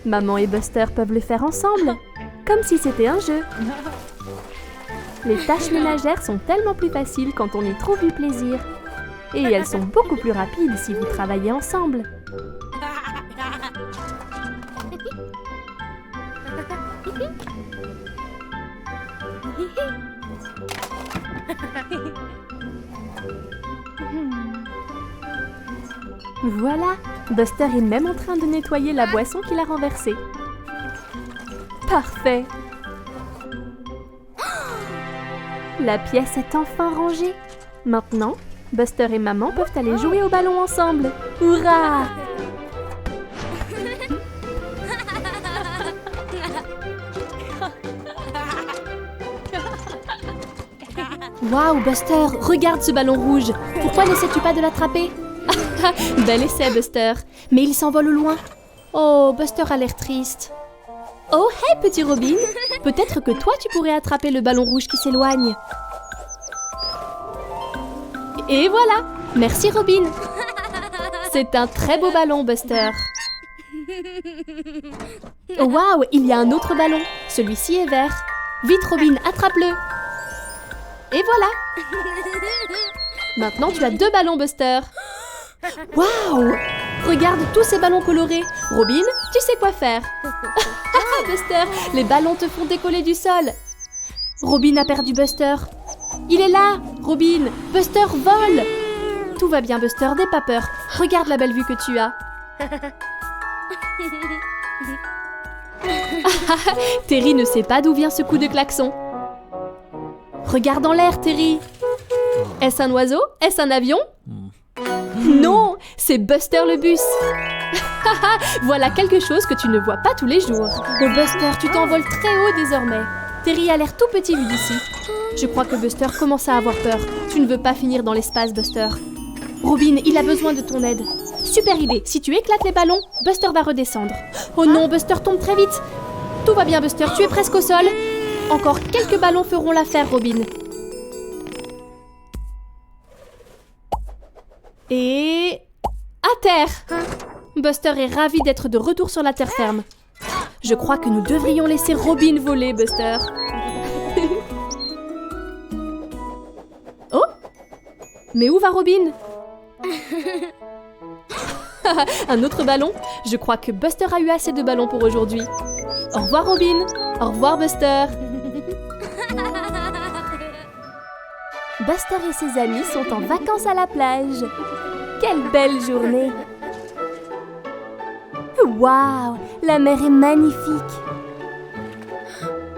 Maman et Buster peuvent le faire ensemble, comme si c'était un jeu. Les tâches ménagères sont tellement plus faciles quand on y trouve du plaisir. Et elles sont beaucoup plus rapides si vous travaillez ensemble. Voilà, Buster est même en train de nettoyer la boisson qu'il a renversée. Parfait! La pièce est enfin rangée. Maintenant, Buster et maman peuvent aller jouer au ballon ensemble. Hurrah! Waouh, Buster, regarde ce ballon rouge. Pourquoi n'essaies-tu pas de l'attraper? Bel essai, Buster. Mais il s'envole au loin. Oh, Buster a l'air triste. Oh, hey, petit Robin. Peut-être que toi, tu pourrais attraper le ballon rouge qui s'éloigne. Et voilà. Merci, Robin. C'est un très beau ballon, Buster. Oh, waouh, il y a un autre ballon. Celui-ci est vert. Vite, Robin, attrape-le. Et voilà. Maintenant, tu as 2 ballons, Buster. Waouh! Regarde tous ces ballons colorés. Robin, tu sais quoi faire. Buster, les ballons te font décoller du sol. Robin a perdu Buster. Il est là, Robin. Buster vole. Tout va bien, Buster, n'aie pas peur. Regarde la belle vue que tu as. Terry ne sait pas d'où vient ce coup de klaxon. Regarde en l'air, Terry. Est-ce un oiseau? Est-ce un avion? Non, c'est Buster le bus. Voilà quelque chose que tu ne vois pas tous les jours. Oh Buster, tu t'envoles très haut désormais. Terry a l'air tout petit vu d'ici. Je crois que Buster commence à avoir peur. Tu ne veux pas finir dans l'espace, Buster. Robin, il a besoin de ton aide. Super idée, si tu éclates les ballons, Buster va redescendre. Oh non, Buster tombe très vite. Tout va bien, Buster, tu es presque au sol. Encore quelques ballons feront l'affaire, Robin. Et... à terre! Buster est ravi d'être de retour sur la terre ferme. Je crois que nous devrions laisser Robin voler, Buster. Oh! Mais où va Robin? Un autre ballon? Je crois que Buster a eu assez de ballons pour aujourd'hui. Au revoir, Robin. Au revoir, Buster. Buster et ses amis sont en vacances à la plage. Quelle belle journée! Waouh! La mer est magnifique!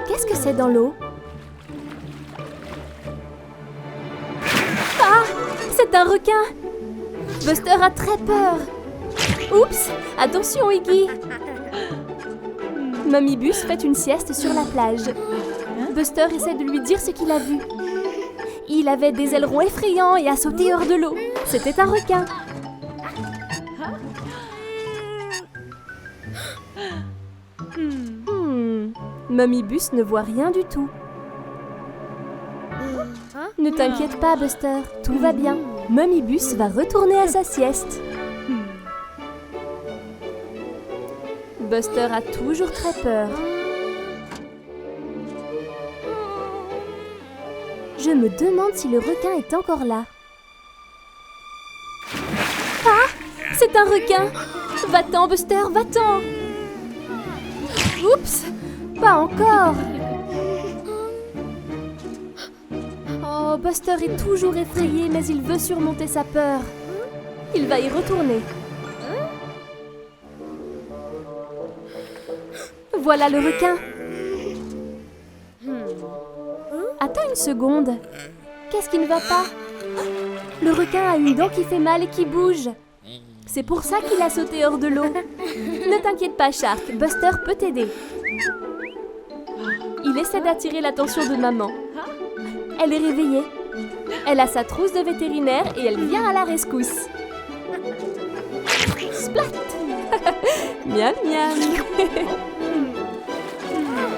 Qu'est-ce que c'est dans l'eau? Ah! C'est un requin! Buster a très peur! Oups! Attention, Iggy! Mamie Bus fait une sieste sur la plage. Buster essaie de lui dire ce qu'il a vu. Il avait des ailerons effrayants et a sauté hors de l'eau. C'était un requin. Mamie Bus ne voit rien du tout. Ne t'inquiète pas, Buster, tout va bien. Mamie Bus va retourner à sa sieste. Buster a toujours très peur. Je me demande si le requin est encore là. Ah! C'est un requin! Va-t'en, Buster, va-t'en! Oups! Pas encore! Oh, Buster est toujours effrayé, mais il veut surmonter sa peur. Il va y retourner. Voilà le requin! Attends une seconde. Qu'est-ce qui ne va pas? Le requin a une dent qui fait mal et qui bouge. C'est pour ça qu'il a sauté hors de l'eau. Ne t'inquiète pas, Shark. Buster peut t'aider. Il essaie d'attirer l'attention de maman. Elle est réveillée. Elle a sa trousse de vétérinaire et elle vient à la rescousse. Splat! Miam miam.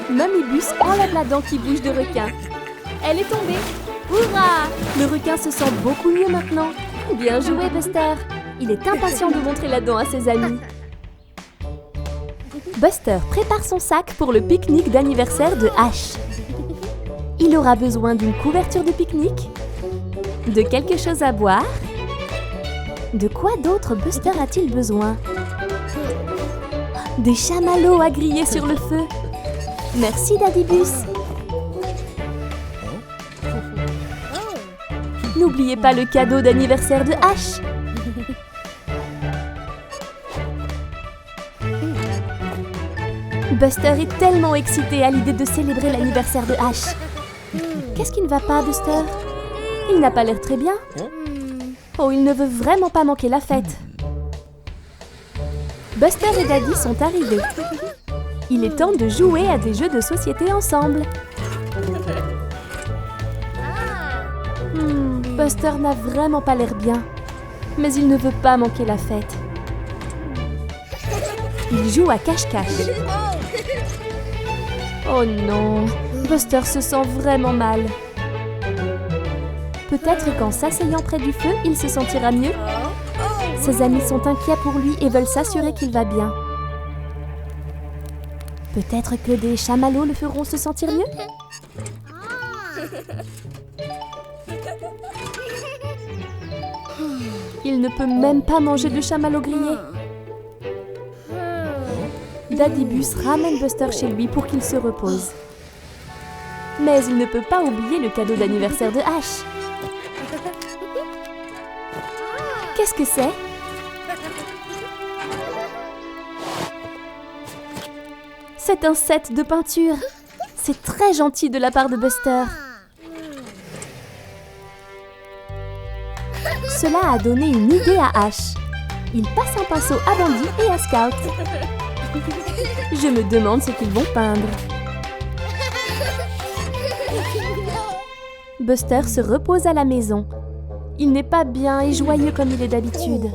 Mamie Bus enlève la dent qui bouge de requin. Elle est tombée. Hurrah! Le requin se sent beaucoup mieux maintenant. Bien joué, Buster. Il est impatient de montrer la dent à ses amis. Buster prépare son sac pour le pique-nique d'anniversaire de Ash. Il aura besoin d'une couverture de pique-nique, de quelque chose à boire. De quoi d'autre Buster a-t-il besoin? Des chamallows à griller sur le feu. Merci Daddybus. N'oubliez pas le cadeau d'anniversaire de Ash. Buster est tellement excité à l'idée de célébrer l'anniversaire de Ash. Qu'est-ce qui ne va pas, Buster? Il n'a pas l'air très bien. Oh, il ne veut vraiment pas manquer la fête. Buster et Daddy sont arrivés. Il est temps de jouer à des jeux de société ensemble. Buster n'a vraiment pas l'air bien, mais il ne veut pas manquer la fête. Il joue à cache-cache. Oh non, Buster se sent vraiment mal. Peut-être qu'en s'asseyant près du feu, il se sentira mieux. Ses amis sont inquiets pour lui et veulent s'assurer qu'il va bien. Peut-être que des chamallows le feront se sentir mieux. Il ne peut même pas manger de chamallow grillé. Daddybus ramène Buster chez lui pour qu'il se repose. Mais il ne peut pas oublier le cadeau d'anniversaire de Ash. Qu'est-ce que c'est? C'est un set de peinture. C'est très gentil de la part de Buster. Cela a donné une idée à Ash. Il passe un pinceau à Bandy et à Scout. Je me demande ce qu'ils vont peindre. Buster se repose à la maison. Il n'est pas bien et joyeux comme il est d'habitude.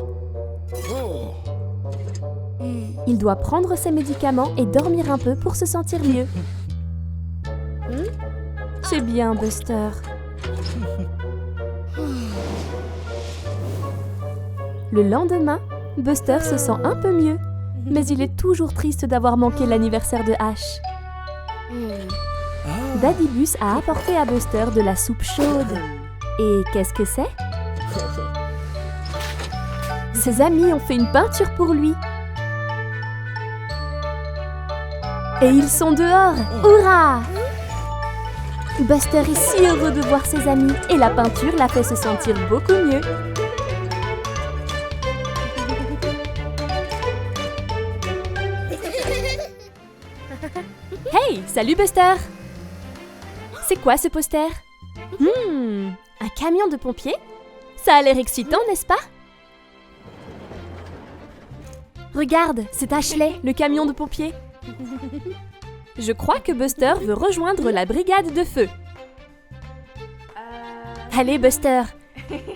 Il doit prendre ses médicaments et dormir un peu pour se sentir mieux. C'est bien, Buster. Le lendemain, Buster se sent un peu mieux, mais il est toujours triste d'avoir manqué l'anniversaire de Ash. Daddybus a apporté à Buster de la soupe chaude. Et qu'est-ce que c'est? Ses amis ont fait une peinture pour lui. Et ils sont dehors! Hurrah! Buster est si heureux de voir ses amis et la peinture l'a fait se sentir beaucoup mieux. Hey! Salut Buster! C'est quoi ce poster? Un camion de pompiers? Ça a l'air excitant, n'est-ce pas? Regarde, c'est Ashley, le camion de pompiers. Je crois que Buster veut rejoindre la brigade de feu. Allez Buster,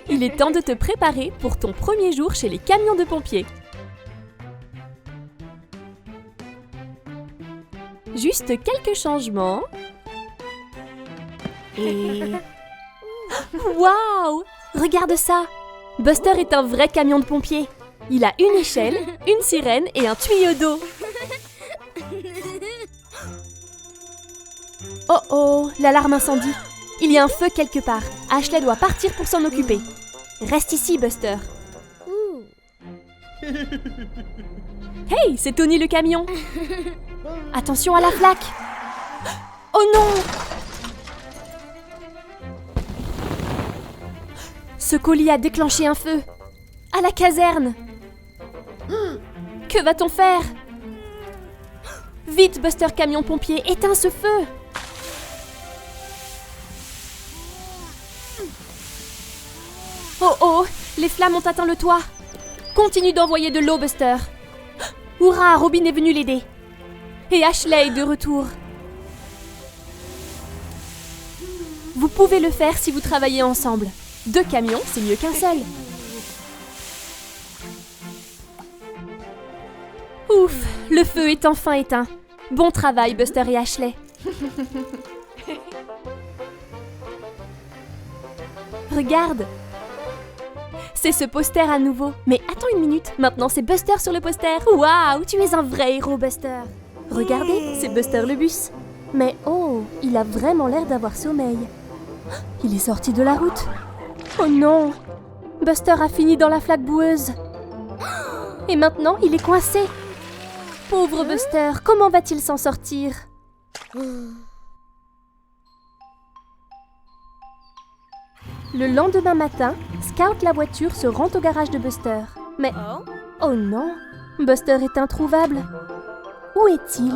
il est temps de te préparer pour ton premier jour chez les camions de pompiers. Juste quelques changements. Et... Waouh! Regarde ça! Buster est un vrai camion de pompiers. Il a une échelle, une sirène et un tuyau d'eau. Oh oh, l'alarme incendie. Il y a un feu quelque part. Ashley doit partir pour s'en occuper. Reste ici, Buster. Hey, c'est Tony le camion. Attention à la flaque. Oh non! Ce colis a déclenché un feu. À la caserne. Que va-t-on faire? Vite, Buster camion pompier, éteins ce feu. Oh oh, les flammes ont atteint le toit. Continue d'envoyer de l'eau, Buster. Hurrah, Robin est venu l'aider. Et Ashley est de retour. Vous pouvez le faire si vous travaillez ensemble. 2 camions, c'est mieux qu'un seul. Ouf, le feu est enfin éteint. Bon travail, Buster et Ashley. Regarde. c'est ce poster à nouveau. Mais attends une minute, maintenant c'est Buster sur le poster. Waouh, tu es un vrai héros, Buster. Regardez, c'est Buster le bus. Mais oh, il a vraiment l'air d'avoir sommeil. Il est sorti de la route. Oh non, Buster a fini dans la flaque boueuse. Et maintenant, il est coincé. Pauvre Buster, comment va-t-il s'en sortir? Le lendemain matin, Scout la voiture se rend au garage de Buster. Mais, oh non, Buster est introuvable. Où est-il?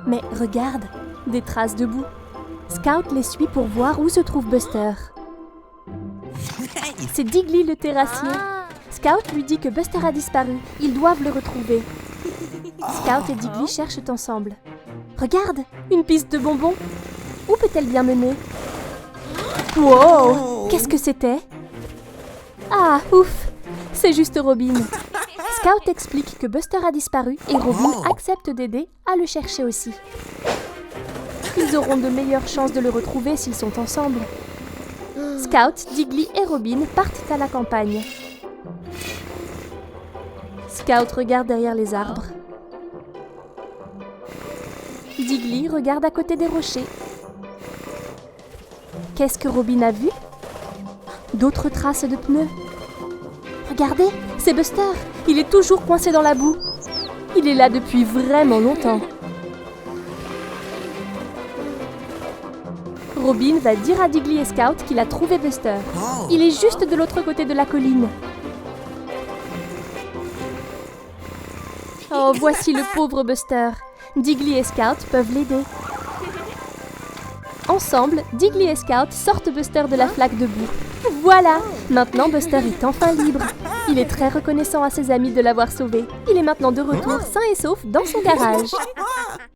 Mais regarde, des traces de boue. Scout les suit pour voir où se trouve Buster. C'est Diggly le terrassier. Scout lui dit que Buster a disparu. Ils doivent le retrouver. Scout et Diggly cherchent ensemble. Regarde, une piste de bonbons. Où peut-elle bien mener? Wow! Qu'est-ce que c'était? Ah, ouf! C'est juste Robin. Scout explique que Buster a disparu et Robin accepte d'aider à le chercher aussi. Ils auront de meilleures chances de le retrouver s'ils sont ensemble. Scout, Diggly et Robin partent à la campagne. Scout regarde derrière les arbres. Diggly regarde à côté des rochers. Qu'est-ce que Robin a vu? D'autres traces de pneus. Regardez, c'est Buster. Il est toujours coincé dans la boue. Il est là depuis vraiment longtemps. Robin va dire à Diggly et Scout qu'il a trouvé Buster. Il est juste de l'autre côté de la colline. Oh, voici le pauvre Buster. Diggly et Scout peuvent l'aider. Ensemble, Diggly et Scout sortent Buster de la flaque de boue. Voilà! Maintenant, Buster est enfin libre. Il est très reconnaissant à ses amis de l'avoir sauvé. Il est maintenant de retour sain et sauf dans son garage.